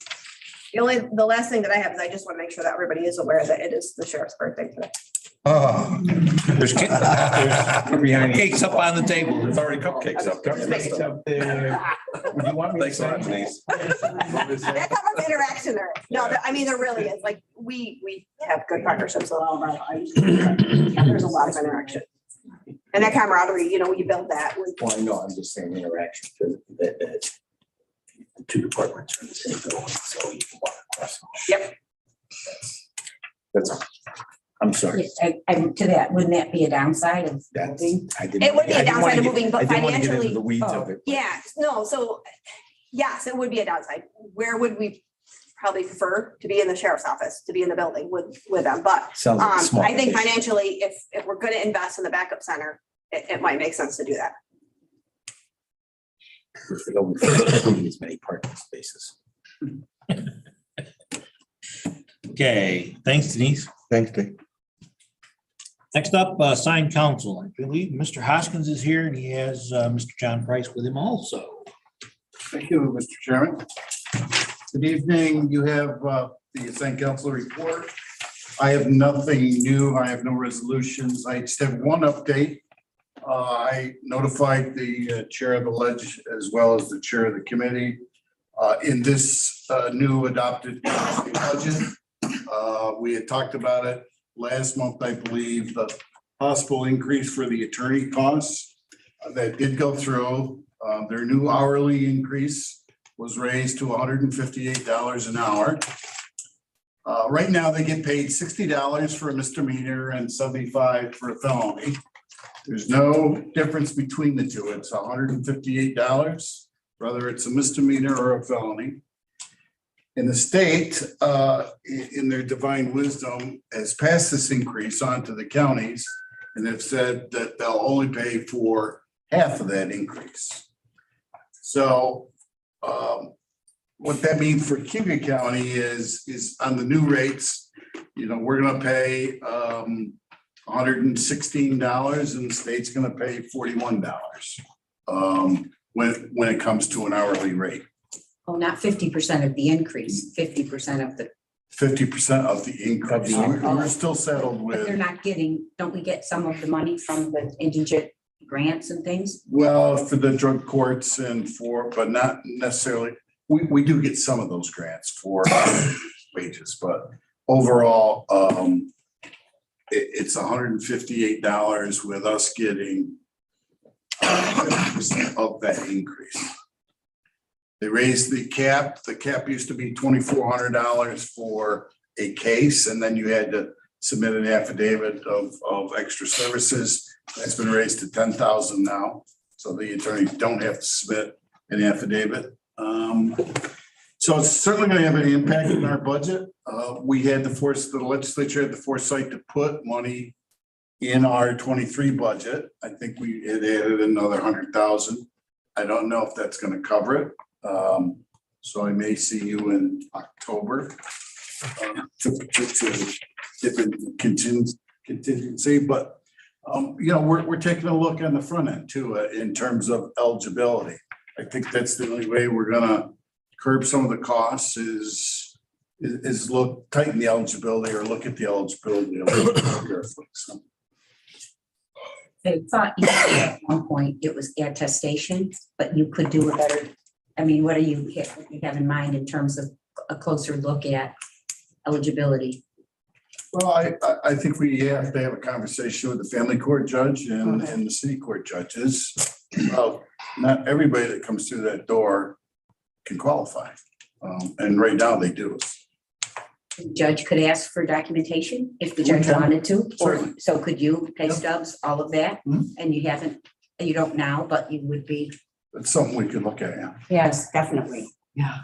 The last thing that I have is I just want to make sure that everybody is aware that it is the sheriff's birthday today. Oh. There's cakes up on the table. There's already cupcakes up there. Thanks. Up there. Would you want me to Thanks a lot, say? Denise. That covers interaction there. No, I mean, there really is. Like, we have good partnerships with all of our, there's a lot of interaction. And that camaraderie, you build that with. Well, I know, I'm just saying interaction, because the two departments are in the same building, so you can walk across them. Yep. That's all. I'm sorry. To that, wouldn't that be a downside of That's, moving? I didn't. It would be a I didn't wanna downside of get- moving, but I didn't wanna get into financially. the weeds Oh. of it. Yeah, no, so yes, it would be a downside. Where would we probably prefer to be in the sheriff's office, to be in the building with them? But Sounds like a small I think vacation. financially, if we're gonna invest in the backup center, it might make sense to do that. If we don't include as many parking spaces. Okay, thanks Denise. Thanks, Dave. Next up, sign council. I believe Mr. Hoskins is here and he has Mr. John Price with him also. Thank you, Mr. Chairman. Good evening. You have the St. Council report. I have nothing new. I have no resolutions. I just have one update. I notified the chair of the ledge as well as the chair of the committee in this new adopted budget. We had talked about it last month, I believe, the possible increase for the attorney costs that did go through. Their new hourly increase was raised to $158 an hour. Right now, they get paid $60 for a misdemeanor and $75 for a felony. There's no difference between the two. It's $158, whether it's a misdemeanor or a felony. And the state, in their divine wisdom, has passed this increase on to the counties and have said that they'll only pay for half of that increase. So what that means for Cayuga County is on the new rates, we're gonna pay $116 and the state's gonna pay $41 when it comes to an hourly rate. Oh, not 50% of the increase, 50% of the 50% of the increase. We're still settled But they're with, not getting, don't we get some of the money from the indigent grants and things? well, for the drug courts and for, but not necessarily, we do get some of those grants for wages, but overall, it's $158 with us getting 50% of that increase. They raised the cap. The cap used to be $2,400 for a case, and then you had to submit an affidavit of extra services. That's been raised to $10,000 now, so the attorneys don't have to submit an affidavit. So it's certainly going to have an impact on our budget. We had the legislature had the foresight to put money in our 23 budget. I think we had added another 100,000. I don't know if that's going to cover it. So I may see you in October to different contingency, but we're taking a look on the front end too, in terms of eligibility. I think that's the only way we're gonna curb some of the costs is tighten the eligibility or look at the eligibility of carefully. So. I thought you said at one point it was attestation, but you could do a better, I mean, what do you have in mind in terms of a closer look at eligibility? Well, I think we have to have a conversation with the family court judge and the city court judges. Not everybody that comes through that door can qualify. And right now they do. The judge could ask for documentation if the judge wanted to, or so could you, pay stubs, all of that? And you don't now, but you would be. It's something we could look at, yeah. Yes, definitely. Yeah.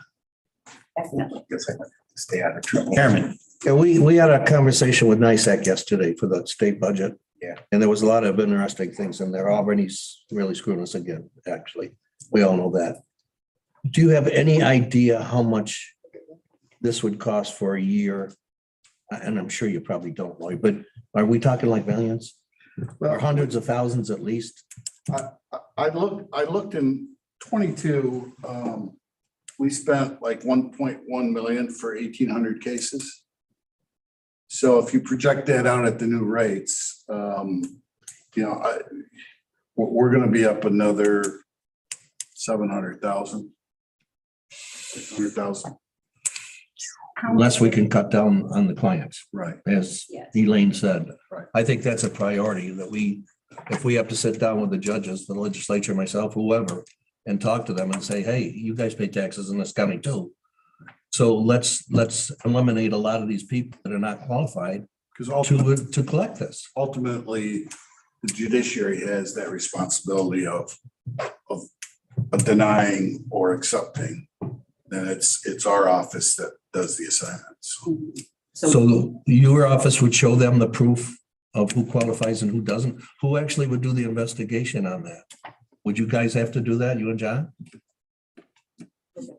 Definitely. Guess I might stay out of trouble. Chairman. Yeah, we had a conversation with NISAC yesterday for the state budget. Yeah. And there was a lot of interesting things in there. Albany's really screwing us again, actually. We all know that. Do you have any idea how much this would cost for a year? And I'm sure you probably don't, Lloyd, but are we talking like millions? Or hundreds of thousands at least? I looked in 22, we spent like 1.1 million for 1,800 cases. So if you project that out at the new rates, we're going to be up another 700,000. 600,000. Unless we can cut down on the clients. Right. As Yes. Elaine said. Right. I think that's a priority that if we have to sit down with the judges, the legislature, myself, whoever, and talk to them and say, hey, you guys pay taxes in this county too. So let's eliminate a lot of these people that are not qualified to collect this. Ultimately, the judiciary has that responsibility of denying or accepting. Then it's our office that does the assignments. So your office would show them the proof of who qualifies and who doesn't? Who actually would do the investigation on that? Would you guys have to do that, you and John?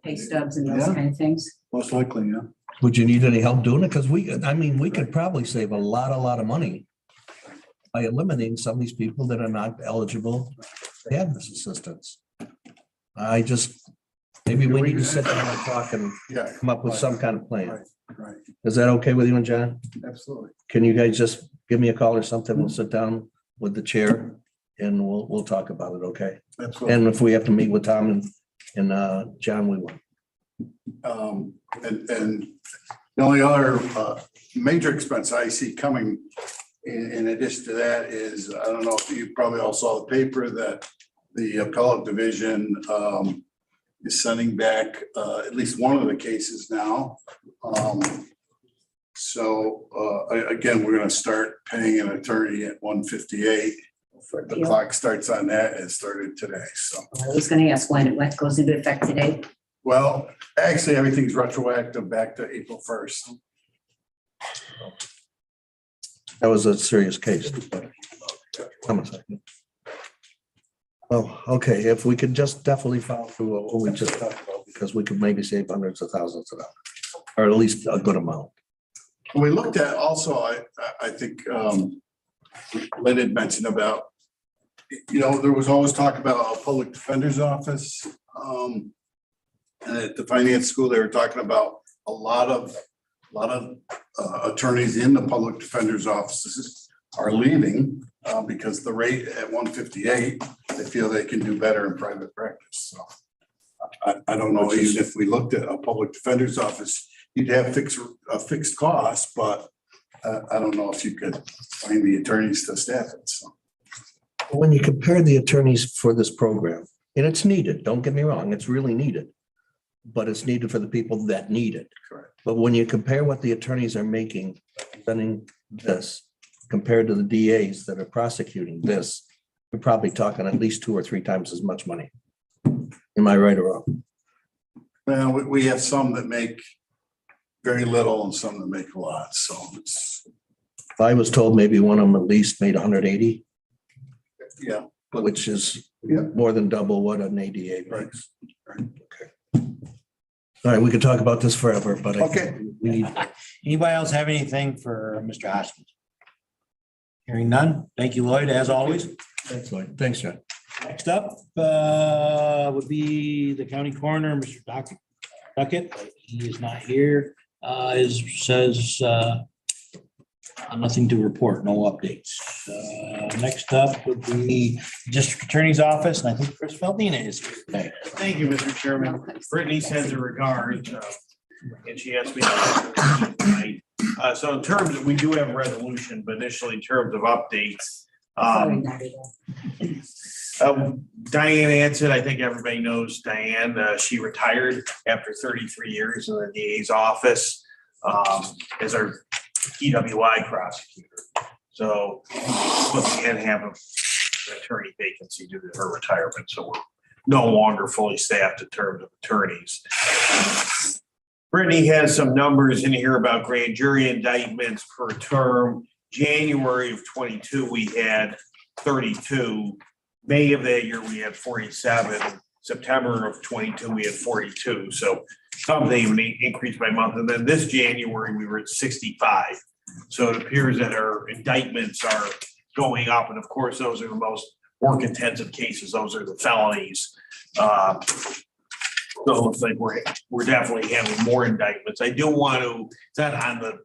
Pay stubs and those Yeah. kind of things. Most likely, yeah. Would you need any help doing it? Because we could probably save a lot of money by eliminating some of these people that are not eligible to have this assistance. Maybe we need to sit down and talk and come up with some kind of plan. Right. Is that okay with you and John? Absolutely. Can you guys just give me a call or something? We'll sit down with the chair and we'll talk about it, okay? Absolutely. And if we have to meet with Tom and John, we will. And the only other major expense I see coming in addition to that is, I don't know if you probably all saw the paper that the appellate division is sending back at least one of the cases now. Again, we're going to start paying an attorney at $158. The clock starts on that. It started today. So I was going to ask when it goes into effect today. well, actually, everything's retroactive back to April 1st. That was a serious case. Come a second. Well, okay, if we could just definitely follow through what we just talked about, because we could maybe save hundreds of thousands of dollars, or at least a good amount. We looked at also, I think Lynn had mentioned about, there was always talk about a public defender's office. And at the finance school, they were talking about a lot of A lot of attorneys in the public defender's offices are leaving because the rate at 158, they feel they can do better in private practice. So I don't know, even if we looked at a public defender's office, you'd have a fixed cost, but I don't know if you could find the attorneys to staff it. So. When you compare the attorneys for this program, and it's needed, don't get me wrong, it's really needed. But it's needed for the people that need it. Correct. But when you compare what the attorneys are making, spending this compared to the DAs that are prosecuting this, you're probably talking at least 2 or 3 times as much money. Am I right or wrong? Well, we have some that make very little and some that make a lot. So it's, I was told maybe one of them at least made 180, yeah, which is Yeah. more than double what an ADA right. makes. Okay. All right, we could talk about this forever, but Okay. we need. Anybody else have anything for Mr. Hoskins? Hearing none. Thank you, Lloyd, as always. Thanks, Lloyd. Thanks, John. Next up would be the county coroner, Mr. Duckett. He is not here. Says nothing to report, no updates. Next up would be district attorney's office, and I think Chris Feldina is here today. Thank you, Mr. Chairman. Brittany sends her regards, and she asked me to tonight. So in terms of, we do have a resolution, but initially in terms of updates. Diane Anson, I think everybody knows Diane. She retired after 33 years in the DA's office as our PWI prosecutor. So we can't have an attorney vacancy due to her retirement. So we're no longer fully staffed in terms of attorneys. Brittany has some numbers in here about grand jury indictments per term. January of 22, we had 32. May of that year, we had 47. September of 22, we had 42. So something increased by month. And then this January, we were at 65. So it appears that our indictments are going up. And of course, those are the most work intensive cases. Those are the felonies. So it looks like we're definitely having more indictments. I do want to, it's not on the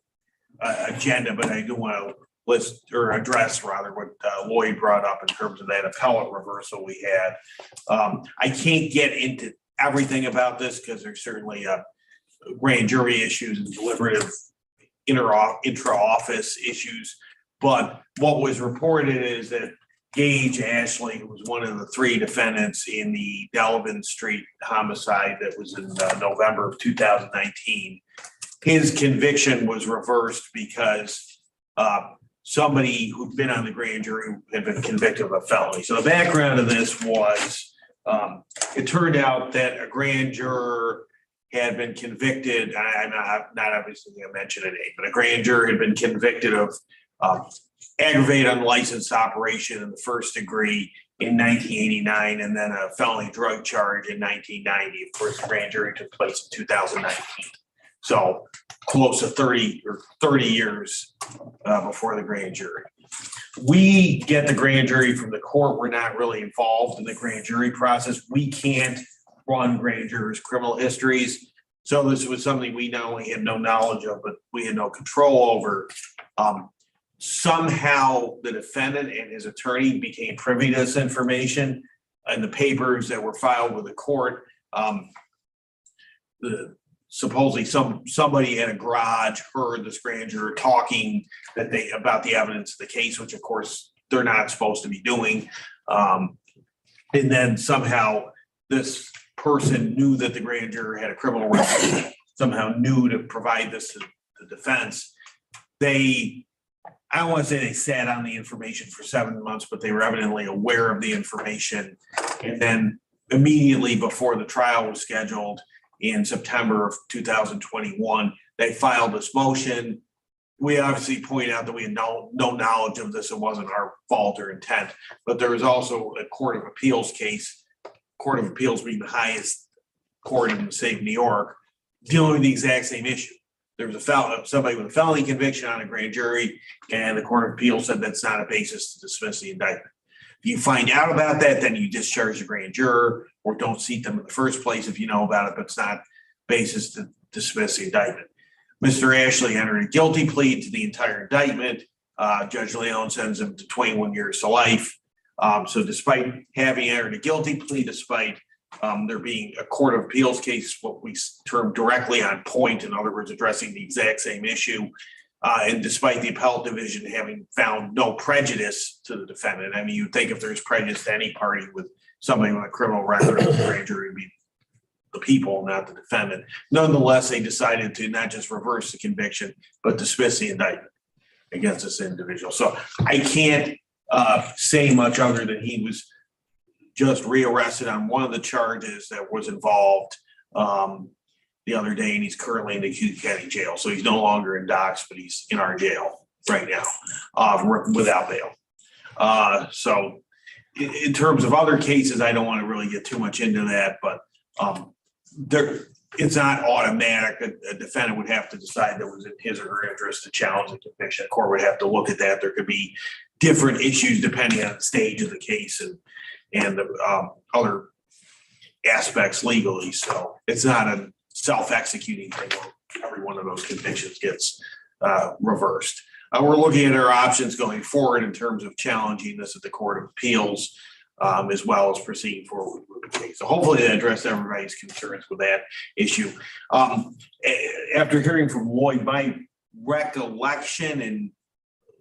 agenda, but I do want to list or address rather what Lloyd brought up in terms of that appellate reversal we had. I can't get into everything about this because there's certainly grand jury issues and deliberative intra-office issues. But what was reported is that Gage Ashley, who was one of the 3 defendants in the Delavan Street homicide that was in November of 2019, his conviction was reversed because somebody who'd been on the grand jury had been convicted of a felony. So the background of this was it turned out that a grand juror had been convicted. I'm not obviously going to mention a name, but a grand juror had been convicted of aggravated unlicensed operation in the 1st degree in 1989, and then a felony drug charge in 1990. Of course, the grand jury took place in 2019. So close to 30 years before the grand jury. We get the grand jury from the court. We're not really involved in the grand jury process. We can't run grand jurors' criminal histories. So this was something we not only had no knowledge of, but we had no control over. Somehow the defendant and his attorney became privy to this information and the papers that were filed with the court. Supposedly somebody in a garage heard this grand juror talking about the evidence of the case, which of course they're not supposed to be doing. And then somehow this person knew that the grand juror had a criminal record, somehow knew to provide this to the defense. I don't want to say they sat on the information for 7 months, but they were evidently aware of the information. And then immediately before the trial was scheduled in September of 2021, they filed this motion. We obviously point out that we had no knowledge of this. It wasn't our fault or intent, but there was also a Court of Appeals case, Court of Appeals being the highest court in the state of New York, dealing with the exact same issue. There was somebody with a felony conviction on a grand jury, and the Court of Appeals said that's not a basis to dismiss the indictment. If you find out about that, then you discharge the grand juror or don't seat them in the first place if you know about it, but it's not basis to dismiss the indictment. Mr. Ashley entered a guilty plea to the entire indictment. Judge Leon sends him to 21 years to life. So despite having entered a guilty plea, despite there being a Court of Appeals case, what we term directly on point, in other words, addressing the exact same issue, and despite the appellate division having found no prejudice to the defendant. I mean, you'd think if there's prejudice to any party with somebody with a criminal record, the grand jury would be the people, not the defendant. Nonetheless, they decided to not just reverse the conviction, but dismiss the indictment against this individual. So I can't say much other than he was just rearrested on one of the charges that was involved the other day, and he's currently in the Cayuga County Jail. So he's no longer in docks, but he's in our jail right now without bail. So in terms of other cases, I don't want to really get too much into that, but it's not automatic. A defendant would have to decide that it was in his or her interest to challenge the conviction. The court would have to look at that. There could be different issues depending on the stage of the case and the other aspects legally. So it's not a self-executing thing where every one of those convictions gets reversed. We're looking at our options going forward in terms of challenging this at the Court of Appeals, as well as proceeding forward with the case. So hopefully that addressed everybody's concerns with that issue. After hearing from Lloyd, my recollection, and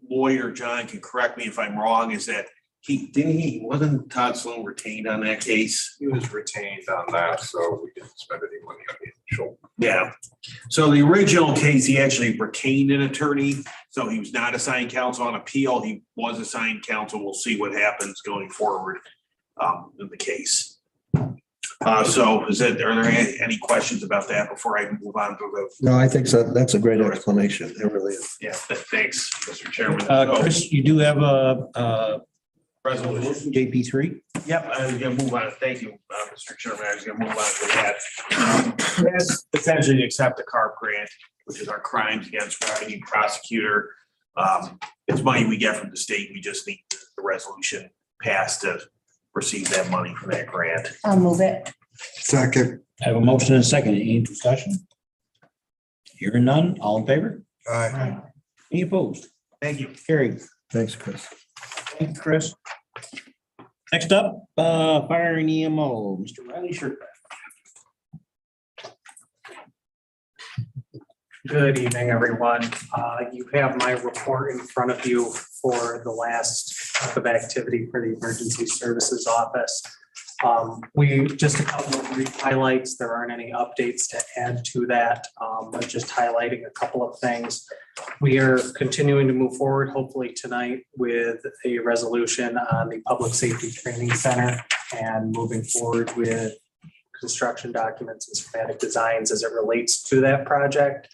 Lloyd or John can correct me if I'm wrong, is that wasn't Todd Sloan retained on that case? He was retained on that, so we didn't spend any money on the initial. Yeah. So the original case, he actually retained an attorney. So he was not assigned counsel on appeal. He was assigned counsel. We'll see what happens going forward in the case. So are there any questions about that before I move on to the? No, I think so. That's a great explanation. It really is. Yeah, thanks, Mr. Chairman. Chris, you do have a resolution. JP3? Yep, I was gonna move on. Thank you, Mr. Chairman. I was gonna move on to that. That's essentially to accept the CARP grant, which is our Crimes Against Revenue Prosecutor. It's money we get from the state. We just need the resolution passed to receive that money from that grant. I'll move it. Second. I have a motion and a second. Any discussion? Hearing none, all in favor? Aye. Any opposed? Thank you. Carried. Thanks, Chris. Thank you, Chris. Next up, fire and EMO, Mr. Riley Shirtcraft. Good evening, everyone. You have my report in front of you for the last month of activity for the Emergency Services Office. We just a couple of brief highlights. There aren't any updates to add to that, but just highlighting a couple of things. We are continuing to move forward, hopefully tonight, with a resolution on the Public Safety Training Center and moving forward with construction documents and schematic designs as it relates to that project.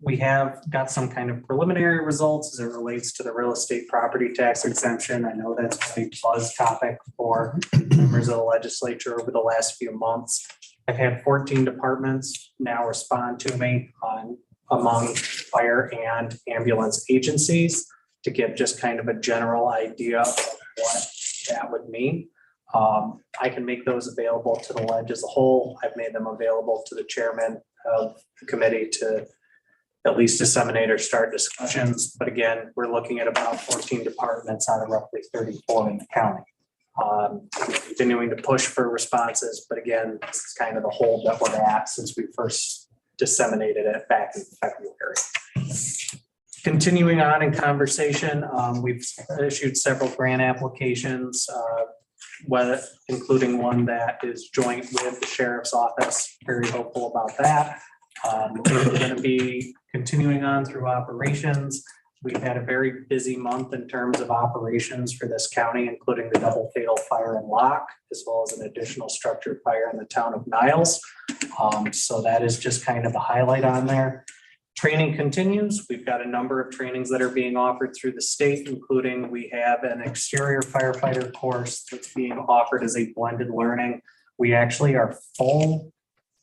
We have got some kind of preliminary results as it relates to the real estate property tax exemption. I know that's been a buzz topic for members of the legislature over the last few months. I've had 14 departments now respond to me among fire and ambulance agencies to give just kind of a general idea of what that would mean. I can make those available to the ledge as a whole. I've made them available to the chairman of the committee to at least disseminate or start discussions. But again, we're looking at about 14 departments out of roughly 34 in the county. Continuing to push for responses, but again, this is kind of the hold that we're at since we first disseminated it back in February. Continuing on in conversation, we've issued several grant applications, including one that is joint with the sheriff's office. Very hopeful about that. We're going to be continuing on through operations. We've had a very busy month in terms of operations for this county, including the double fatal fire in Locke, as well as an additional structured fire in the town of Niles. So that is just kind of a highlight on there. Training continues. We've got a number of trainings that are being offered through the state, including we have an exterior firefighter course that's being offered as a blended learning. We actually are full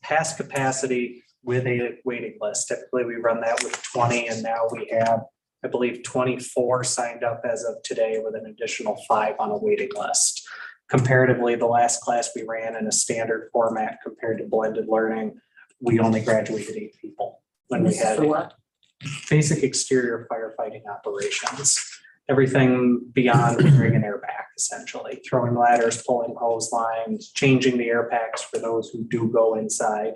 past capacity with a waiting list. Typically we run that with 20 and now we have, I believe, 24 signed up as of today with an additional 5 on a waiting list. Comparatively, the last class we ran in a standard format compared to blended learning, we only graduated 8 people. when we This is had for what? basic exterior firefighting operations. Everything beyond wearing an airbag, essentially, throwing ladders, pulling hose lines, changing the air packs for those who do go inside.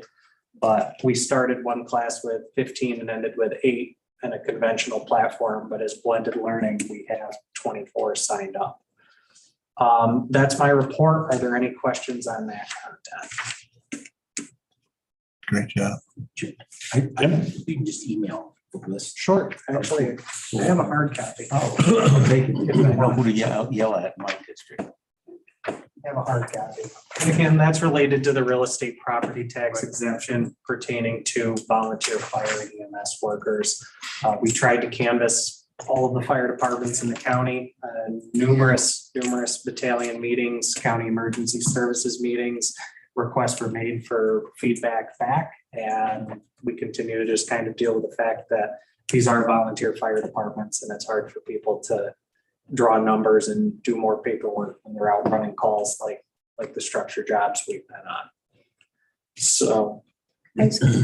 But we started one class with 15 and ended with 8 in a conventional platform, but as blended learning, we have 24 signed up. That's my report. Are there any questions on that content? Great job. You can just email the list. Sure, actually, I have a hard copy. Oh, they can, I know who to yell at in my district. I have a hard copy. And again, that's related to the real estate property tax exemption pertaining to volunteer fire and EMS workers. We tried to canvass all of the fire departments in the county, numerous battalion meetings, county emergency services meetings. Requests were made for feedback back, and we continue to just kind of deal with the fact that these are volunteer fire departments, and it's hard for people to draw numbers and do more paperwork when they're out running calls like the structure jobs we've been on. So.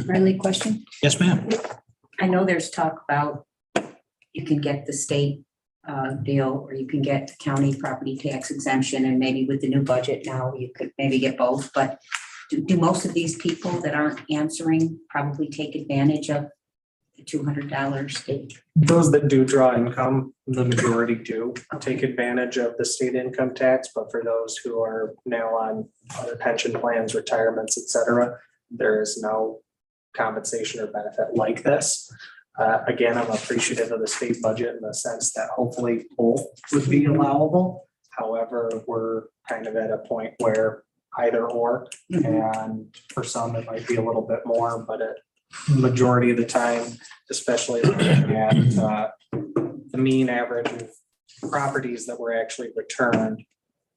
Riley, question? Yes, ma'am. I know there's talk about you can get the state deal, or you can get the county property tax exemption, and maybe with the new budget now, you could maybe get both, but do most of these people that aren't answering probably take advantage of the $200 state? Those that do draw income, the majority do take advantage of the state income tax, but for those who are now on other pension plans, retirements, et cetera, there is no compensation or benefit like this. Again, I'm appreciative of the state budget in the sense that hopefully both would be allowable. However, we're kind of at a point where either or, and for some, it might be a little bit more, but majority of the time, especially looking at the mean average of properties that were actually returned,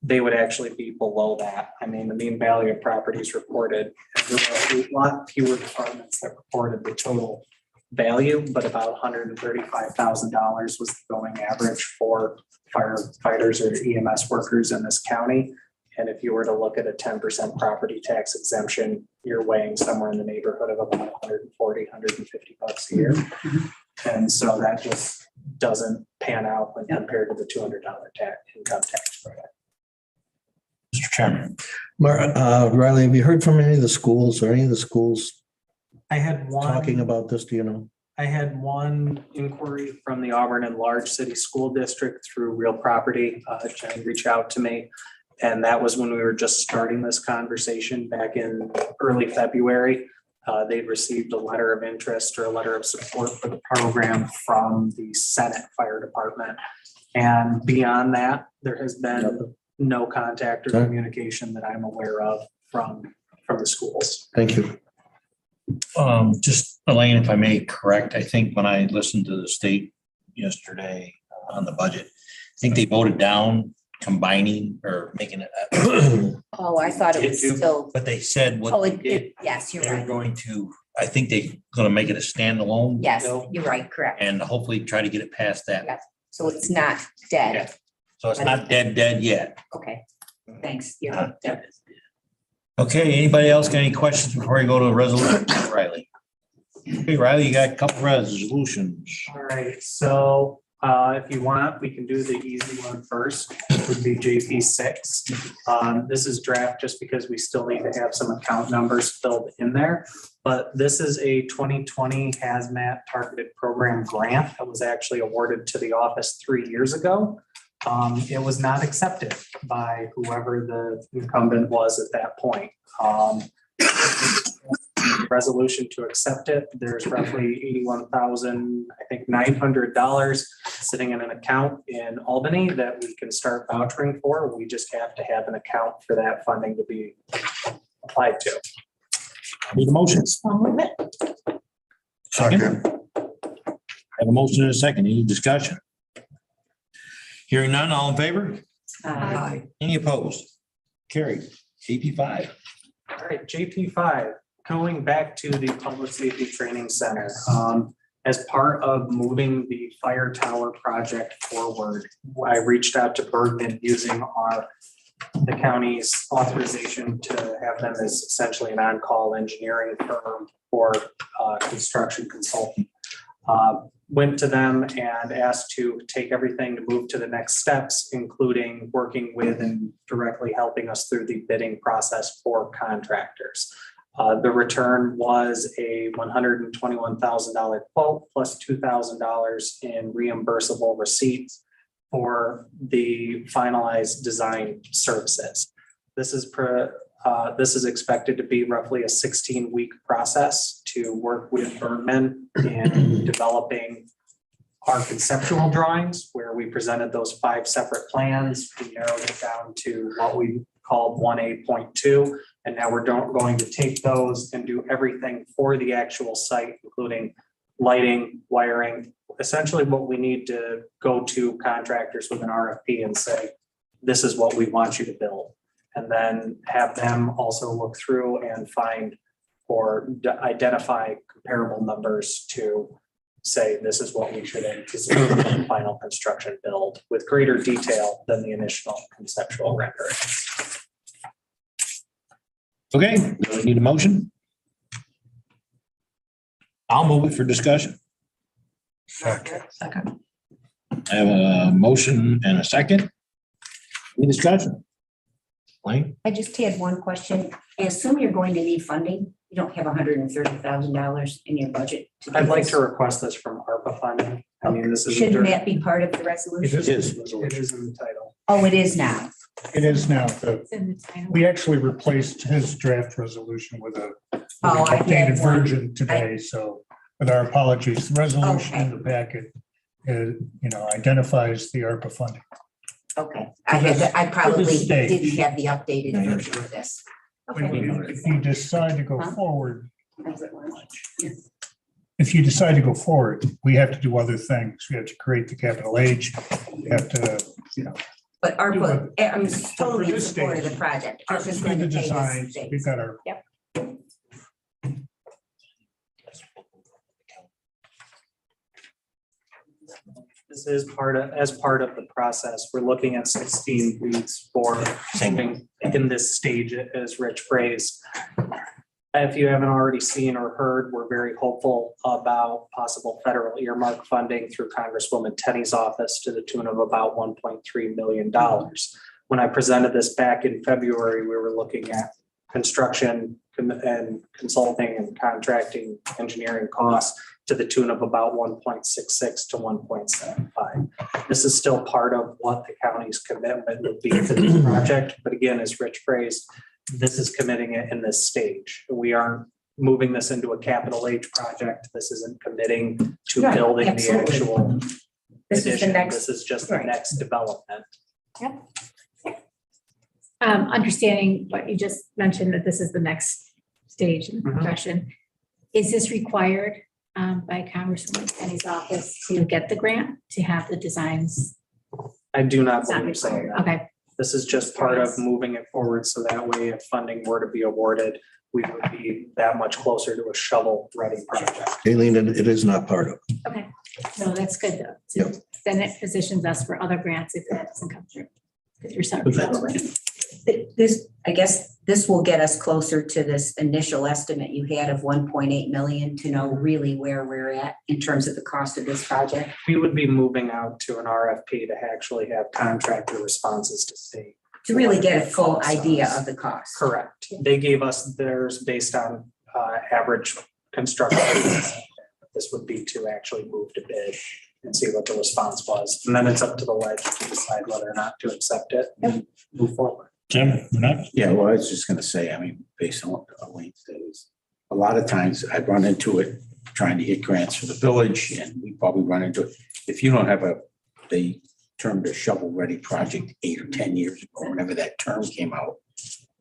they would actually be below that. I mean, the mean value of properties reported, there were a lot fewer departments that reported the total value, but about $135,000 was the going average for firefighters or EMS workers in this county. And if you were to look at a 10% property tax exemption, you're weighing somewhere in the neighborhood of about $140, $150 a year. And so that just doesn't pan out when compared to the $200 income tax credit. Mr. Chairman. Riley, have you heard from any of the schools or any of the schools I had one talking about this? Do you know? I had one inquiry from the Auburn and Large City School District through Real Property. Jen reached out to me, and that was when we were just starting this conversation back in early February. They'd received a letter of interest or a letter of support for the program from the Senate Fire Department. And beyond that, there has been no contact or communication that I'm aware of from the schools. Thank you. Just Elaine, if I may correct, I think when I listened to the state yesterday on the budget, I think they voted down combining or making it. Oh, I thought it was still. But they said what they did. Yes, you're They're right. going to, I think they're gonna make it a standalone. Yes, bill you're right, correct. And hopefully try to get it past that. Yes. So it's not dead. Yeah. So it's not dead yet. Okay, thanks. You're dead. Okay, anybody else got any questions before I go to a resolution? Riley. Hey, Riley, you got a couple resolutions. All right, so if you want, we can do the easy one first, which would be JP 6. This is draft just because we still need to have some account numbers filled in there. But this is a 2020 hazmat targeted program grant that was actually awarded to the office 3 years ago. It was not accepted by whoever the incumbent was at that point. Resolution to accept it. There's roughly $81,000, I think $900 sitting in an account in Albany that we can start vouchering for. We just have to have an account for that funding to be applied to. Need a motion? Second. Have a motion and a second. Any discussion? Hearing none, all in favor? Aye. Any opposed? Carried. AP 5. All right, JP 5, going back to the Public Safety Training Center. As part of moving the fire tower project forward, I reached out to Bergman using the county's authorization to have them as essentially an on-call engineering firm for construction consultant. Went to them and asked to take everything to move to the next steps, including working with and directly helping us through the bidding process for contractors. The return was a $121,000 quote plus $2,000 in reimbursable receipts for the finalized design services. This is expected to be roughly a 16-week process to work with Bergman in developing our conceptual drawings, where we presented those 5 separate plans. We narrowed it down to what we called 1A.2. And now we're going to take those and do everything for the actual site, including lighting, wiring, essentially what we need to go to contractors with an RFP and say, this is what we want you to build. And then have them also look through and find or identify comparable numbers to say, this is what we should anticipate in the final construction build with greater detail than the initial conceptual rendering. Okay, do we need a motion? I'll move it for discussion. Second. I have a motion and a second. Any discussion? Wayne? I just had one question. I assume you're going to need funding. You don't have $130,000 in your budget. To do I'd like this. to request this from ARPA funding. I mean, this is. Shouldn't that be part of the resolution? It is in the title. Oh, it is now. It is now. It's in the title. We actually replaced his draft resolution with a Oh, I had updated one. version today, so with our apologies, the resolution in the packet identifies the ARPA funding. Okay, I probably stage. didn't have the updated version of this. Okay. If you decide to go forward, if you decide to go forward, we have to do other things. We have to create the capital H. We have to, But ARPA, I'm totally in this support of the stage, project. do ARPA's going the to pay designs. this. We've got our. Yep. This is as part of the process. We're looking at 16 weeks for something in this stage, as Rich phrased. If you haven't already seen or heard, we're very hopeful about possible federal earmark funding through Congresswoman Tenney's office to the tune of about $1.3 million. When I presented this back in February, we were looking at construction and consulting and contracting engineering costs to the tune of about 1.66 to 1.75. This is still part of what the county's commitment would be to this project. But again, as Rich phrased, this is committing it in this stage. We aren't moving this into a capital H project. This isn't committing to Right, building the absolutely. actual This is the addition. next. This is just the right. next development. Understanding what you just mentioned, that this is the next stage in the progression. Is this required by Congresswoman Kenny's office to get the grant, to have the designs? I do not It's not believe so. required. Okay, This is just part of moving it forward, so that way if funding were to be awarded, we would be that much closer to a shovel-ready project. Aileen, it is not part of. okay. No, that's good though. Yep. Then it positions us for other grants if that doesn't come through. Because you're so. This, I guess, this will get us closer to this initial estimate you had of 1.8 million to know really where we're at in terms of the cost of this project. We would be moving out to an RFP to actually have contractor responses to state. To really get a full idea of the cost. Correct. They gave us theirs based on average construction. This would be to actually move to bid and see what the response was. And then it's up to the ledge to decide whether or not to accept it and move forward. Jim, you're next. Yeah, well, I was just gonna say, I mean, based on what Wayne said, is a lot of times I've run into it trying to get grants for the village, and we probably run into it. If you don't have they termed a shovel-ready project 8 or 10 years ago, whenever that term came out,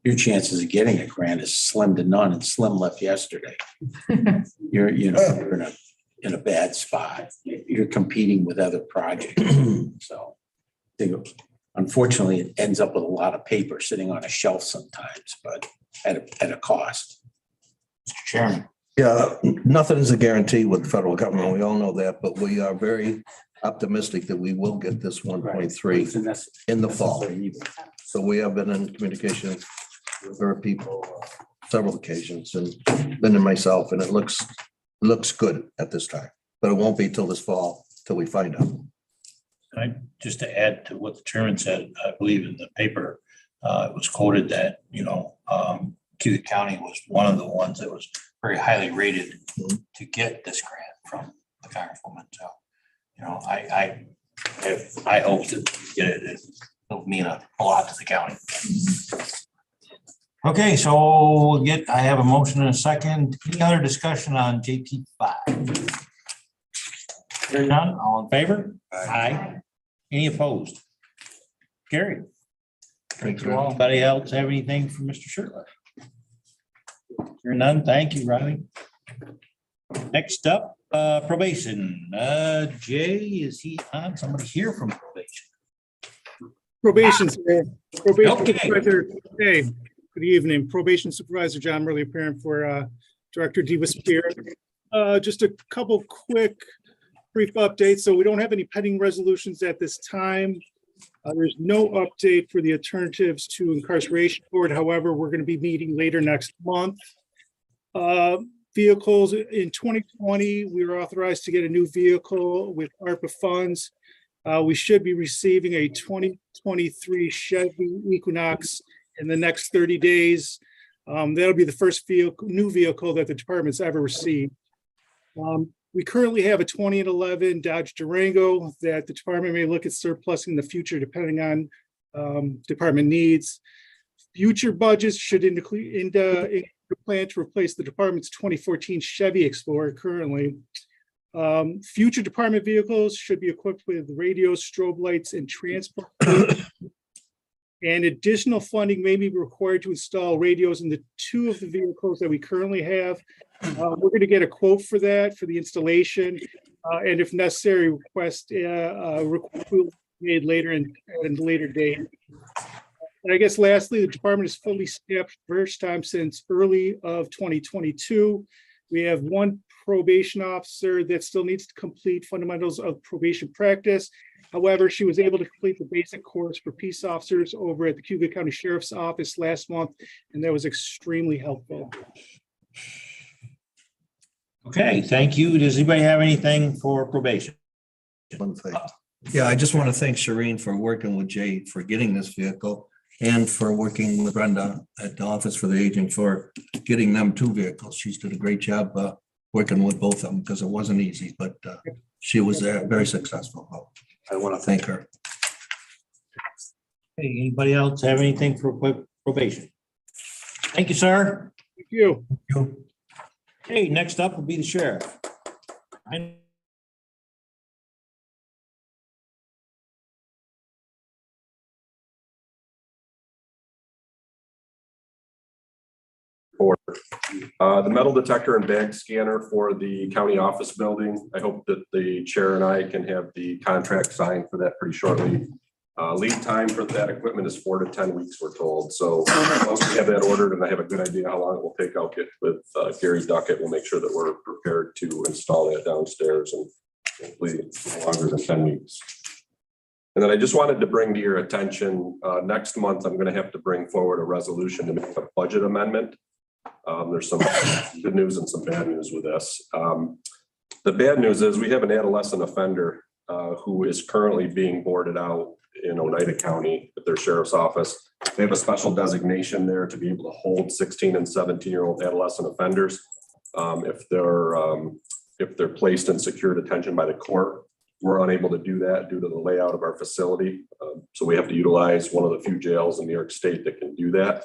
your chances of getting a grant is slim to none, and Slim left yesterday. You're in a bad spot. You're competing with other projects. So unfortunately, it ends up with a lot of paper sitting on a shelf sometimes, but at a cost. Mr. Chairman. Yeah, nothing is a guarantee with the federal government. We all know that, but we are very optimistic that we will get this 1.3 in the fall. So we have been in communication with our people several occasions, and Linda and myself, and it looks looks good at this time, but it won't be till this fall, till we find out. Just to add to what the chairman said, I believe in the paper, it was quoted that, Cayuga County was one of the ones that was very highly rated to get this grant from the congresswoman. So, I hope to get it. It'll mean a lot to the county. Okay, so I have a motion and a second. Any other discussion on JP 5? Hearing none, all in favor? Aye. Any opposed? Carried. Thank you all. Anybody else have anything for Mr. Shirley? Hearing none, thank you, Riley. Next up, probation. Jay, is he on? Somebody here from probation? Probation, sir. Probation Okay. supervisor. Hey, good evening. Probation supervisor John Murley, appearing for Director Diva Spear. Just a couple quick brief updates. So we don't have any pending resolutions at this time. There's no update for the Alternatives to Incarceration Board. However, we're going to be meeting later next month. Vehicles in 2020, we were authorized to get a new vehicle with ARPA funds. We should be receiving a 2023 Chevy Equinox in the next 30 days. That'll be the first new vehicle that the department's ever received. We currently have a 2011 Dodge Durango that the department may look at surplusing in the future depending on department needs. Future budgets should include the plan to replace the department's 2014 Chevy Explorer currently. Future department vehicles should be equipped with radios, strobe lights, and transport. And additional funding may be required to install radios in the 2 of the vehicles that we currently have. We're going to get a quote for that, for the installation, and if necessary, request will be made later at a later date. And I guess lastly, the department is fully staffed first time since early of 2022. We have 1 probation officer that still needs to complete fundamentals of probation practice. However, she was able to complete the basic course for peace officers over at the Cayuga County Sheriff's Office last month, and that was extremely helpful. Okay, thank you. Does anybody have anything for probation? One thing. Yeah, I just want to thank Shireen for working with Jay for getting this vehicle and for working with Brenda at the Office for the Aging for getting them 2 vehicles. She's did a great job working with both of them because it wasn't easy, but she was very successful. I want to thank her. Hey, anybody else have anything for probation? Thank you, sir. Thank you. Okay, next up will be the sheriff. The metal detector and bag scanner for the county office building. I hope that the chair and I can have the contract signed for that pretty shortly. Lead time for that equipment is 4 to 10 weeks, we're told. So once we have that ordered and I have a good idea how long it will take, I'll get with Gary Duckett. We'll make sure that we're prepared to install that downstairs and hopefully longer than 10 weeks. And then I just wanted to bring to your attention, next month, I'm going to have to bring forward a resolution to make a budget amendment. There's some good news and some bad news with this. The bad news is we have an adolescent offender who is currently being boarded out in Oneida County at their sheriff's office. They have a special designation there to be able to hold 16 and 17-year-old adolescent offenders if they're placed in secure detention by the court. We're unable to do that due to the layout of our facility. So we have to utilize one of the few jails in New York State that can do that.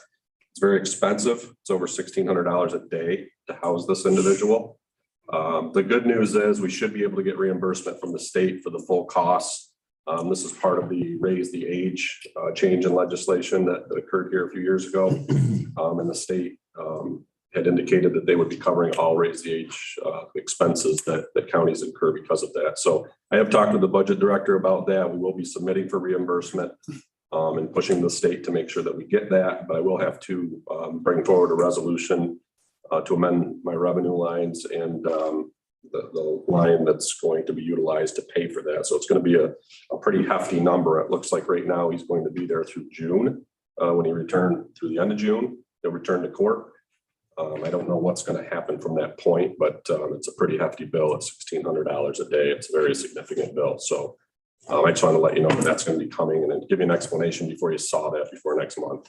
It's very expensive. It's over $1,600 a day to house this individual. The good news is we should be able to get reimbursement from the state for the full costs. This is part of the raise the age change in legislation that occurred here a few years ago. And the state had indicated that they would be covering all raise the age expenses that counties incur because of that. So I have talked with the budget director about that. We will be submitting for reimbursement and pushing the state to make sure that we get that. But I will have to bring forward a resolution to amend my revenue lines and the line that's going to be utilized to pay for that. So it's going to be a pretty hefty number. It looks like right now he's going to be there through June. When he returned through the end of June, he'll return to court. I don't know what's going to happen from that point, but it's a pretty hefty bill at $1,600 a day. It's a very significant bill. So I just want to let you know that that's going to be coming and then give you an explanation before you saw that before next month.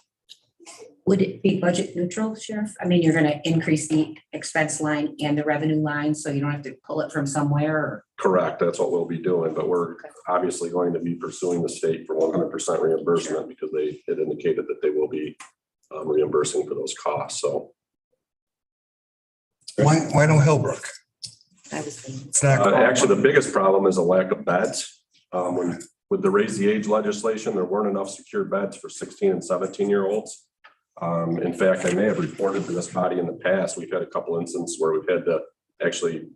Would it be budget neutral, Sheriff? I mean, you're gonna increase the expense line and the revenue line, so you don't have to pull it from somewhere or? Correct. That's what we'll be doing, but we're obviously going to be pursuing the state for 100% reimbursement because they had indicated that they will be reimbursing for those costs. So Why no Hillbrook? I was thinking. It's not. actually, the biggest problem is a lack of beds. With the raise the age legislation, there weren't enough secure beds for 16 and 17-year-olds. In fact, I may have reported to this body in the past, we've had a couple instances where we've had to actually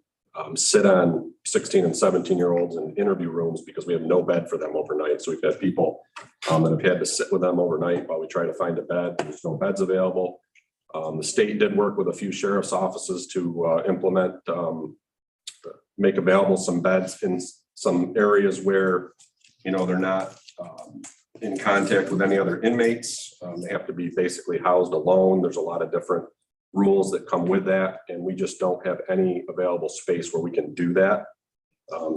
sit on 16 and 17-year-olds in interview rooms because we have no bed for them overnight. So we've had people that have had to sit with them overnight while we try to find a bed. There's no beds available. The state did work with a few sheriff's offices to implement, make available some beds in some areas where, you know, they're not in contact with any other inmates. They have to be basically housed alone. There's a lot of different rules that come with that, and we just don't have any available space where we can do that.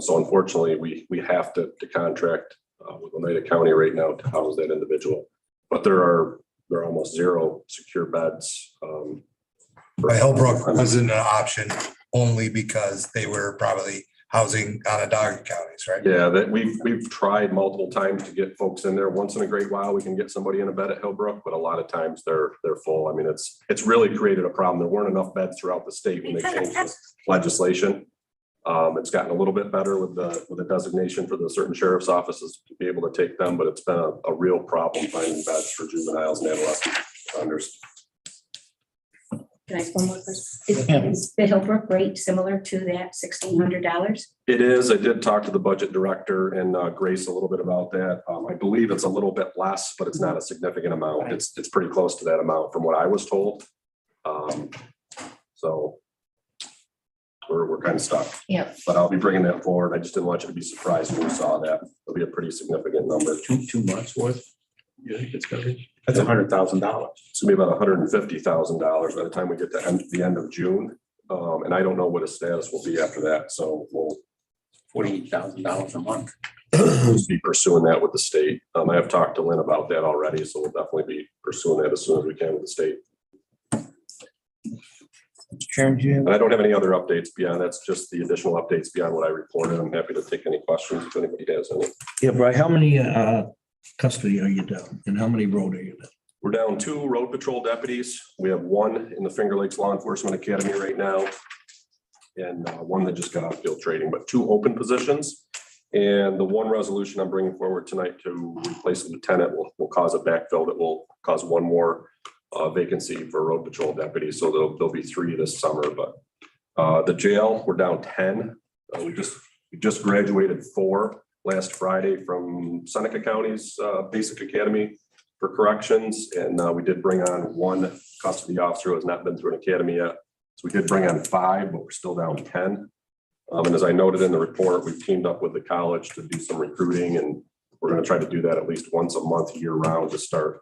So unfortunately, we have to contract with Oneida County right now to house that individual. But there are almost zero secure beds. Hillbrook wasn't an option only because they were probably housing Onondaga counties, right? Yeah, that we've tried multiple times to get folks in there. Once in a great while, we can get somebody in a bed at Hillbrook, but a lot of times they're full. I mean, it's really created a problem. There weren't enough beds throughout the state when they changed this legislation. It's gotten a little bit better with the designation for the certain sheriff's offices to be able to take them, but it's been a real problem finding beds for juveniles and adolescent offenders. Can I ask one more question? Is the Hillbrook rate similar to that $1,600? It is. I did talk to the budget director and Grace a little bit about that. I believe it's a little bit less, but it's not a significant amount. It's pretty close to that amount from what I was told. So we're kind of stuck. Yep. But I'll be bringing that forward. I just didn't want you to be surprised when you saw that. It'll be a pretty significant number. Two months worth? You think it's gonna be? That's $100,000. It's gonna be about $150,000 by the time we get to the end of June. And I don't know what his status will be after that. So we'll $48,000 a month. be pursuing that with the state. I have talked to Lynn about that already, so we'll definitely be pursuing that as soon as we can with the state. And I don't have any other updates beyond, that's just the additional updates beyond what I reported. I'm happy to take any questions if anybody has any. Yeah, Brian, how many custody are you down and how many road are you down? We're down 2 road patrol deputies. We have 1 in the Finger Lakes Law Enforcement Academy right now. And 1 that just got on field training, but 2 open positions. And the 1 resolution I'm bringing forward tonight to replace the lieutenant will cause a backfill that will cause 1 more vacancy for road patrol deputies. So there'll be 3 this summer, but the jail, we're down 10. We just graduated 4 last Friday from Seneca County's basic academy for corrections. And we did bring on 1 custody officer who has not been through an academy yet. So we did bring on 5, but we're still down 10. And as I noted in the report, we've teamed up with the college to do some recruiting, and we're going to try to do that at least once a month, year round, to start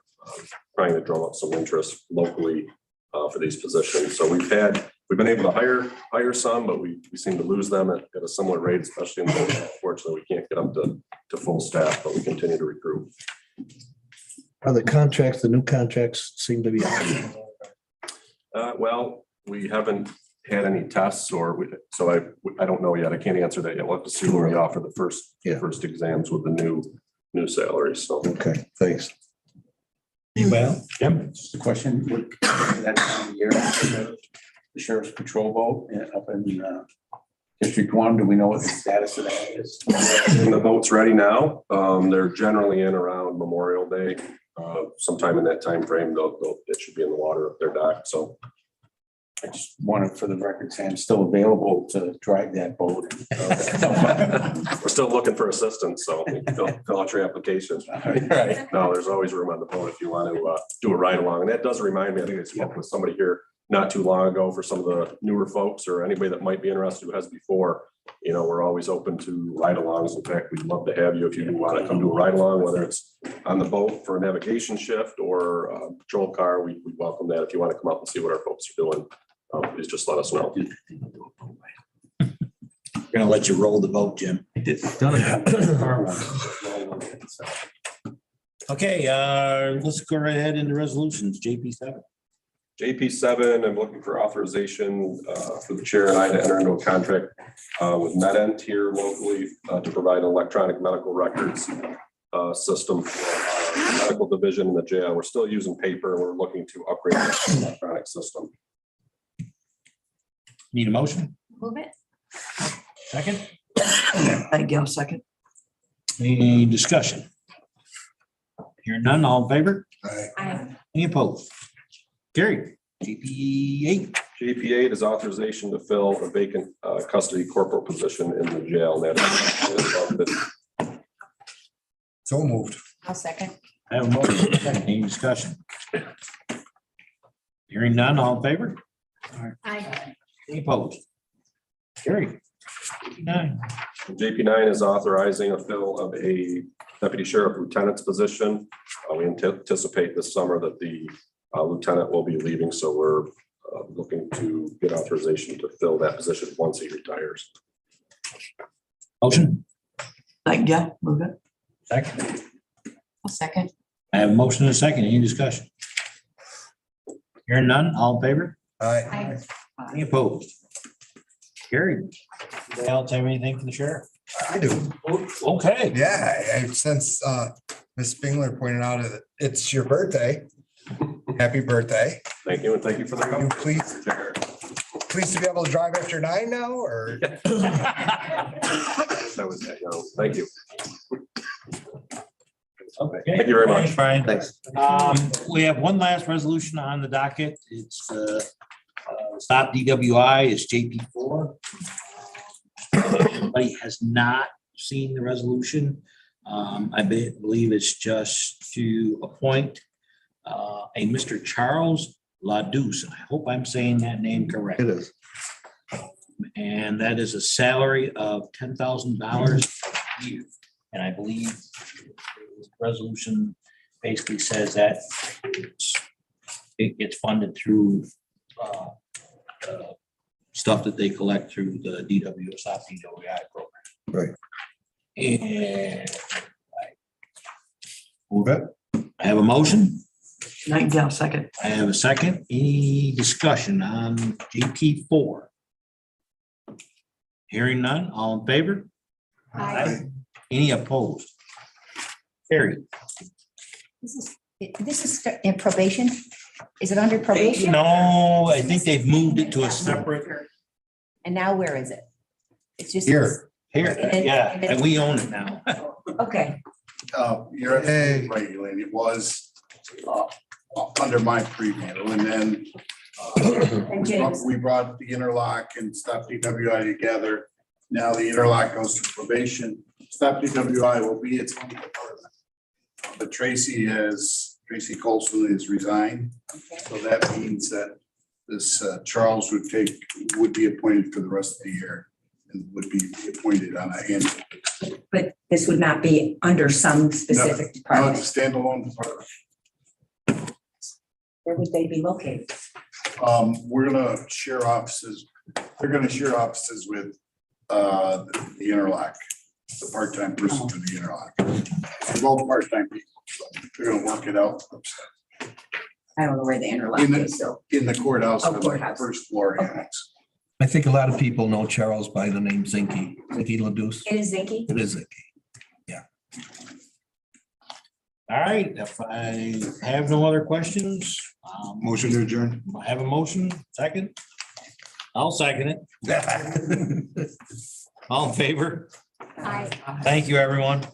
trying to drum up some interest locally for these positions. So we've been able to hire some, but we seem to lose them at a similar rate, especially in the, unfortunately, we can't get them to full staff, but we continue to recruit. Are the new contracts seem to be? Well, we haven't had any tests so I don't know yet. I can't answer that yet. We'll have to see where we offer the first exams with the new salaries. So okay, thanks. Well, just a question. That time of year, the sheriff's patrol boat up in District 1, do we know what the status of that is? And the boat's ready now. They're generally in around Memorial Day. Sometime in that time frame, it should be in the water if they're docked. So I just wanted for the record say I'm still available to drive that boat. We're still looking for assistance, so fill out your applications. Right. No, there's always room on the boat if you want to do a ride along. And that does remind me, I think I spoke with somebody here not too long ago for some of the newer folks or anybody that might be interested who has before. you know, we're always open to ride-alongs. In fact, we'd love to have you if you want to come do a ride-along, whether it's on the boat for a navigation shift or a patrol car, we welcome that. If you want to come up and see what our folks are doing, please just let us know. Gonna let you roll the boat, Jim. Okay, let's go right ahead into resolutions, JP7. JP7, I'm looking for authorization for the chair and I to enter into a contract with MedEnt here locally to provide electronic medical records system for our medical division in the jail. We're still using paper. We're looking to upgrade the electronic system. Need a motion? Move it. Second? Thank you, second. Any discussion? Hearing none, all in favor? Aye. Any opposed? Carried. JP8. JP8 is authorization to fill a vacant custody corporal position in the jail. That is- So moved. I'll second. I have a motion. Second. Any discussion? Hearing none, all in favor? Aye. Any opposed? Carried. JP9. JP9 is authorizing a fill of a deputy sheriff lieutenant's position. We anticipate this summer that the lieutenant will be leaving, so we're looking to get authorization to fill that position once he retires. Motion? Thank you, move it. Second. I'll second. I have a motion and a second. Any discussion? Hearing none, all in favor? Aye. Any opposed? Carried. Anybody else have anything for the sheriff? I do. Okay. Yeah, since Ms. Spingler pointed out that it's your birthday. Happy birthday. Thank you, and thank you for the Are you comment. pleased to be able to drive after 9 now, or? That was that, thank you. Okay. Thank you very much. Thanks, Brian. Thanks. We have one last resolution on the docket. It's stop DWI is JP4. Everybody has not seen the resolution. I believe it's just to appoint a Mr. Charles LaDuce. I hope I'm saying that name correct. It is. And that is a salary of $10,000 a year. And I believe the resolution basically says that it gets funded through stuff that they collect through the DWI program. Right. And move it. I have a motion. Thank you, second. I have a second. Any discussion on JP4? Hearing none, all in favor? Aye. Any opposed? Carried. This is in probation? Is it under probation? No, I think they've moved it to a separate. And now where is it? It's just. Here, And- yeah, and and we own it now. Okay. You're absolutely right, Elaine. It was under my preview, and then And James. we brought the interlock and Stop DWI together. Now the interlock goes to probation. Stop DWI will be its own department. But Tracy Colson has resigned. So that means that this Charles would be appointed for the rest of the year and would be appointed on a annual. But this would not be under some specific No, department. it's a standalone department. Where would they be located? We're gonna share offices. They're gonna share offices with the interlock, the part-time person for the interlock. They're both part-time people, so they're gonna work it out I don't know where the interlock is, so. in the courthouse, Oh, on the courthouse. first floor annex. I think a lot of people know Charles by the name Zinke, Zinke LaDuce. It is Zinky? It is Zinke. All right, if I have no other questions. Motion to adjourn. I have a motion, second. I'll second it. All in favor? Aye. Thank you, everyone.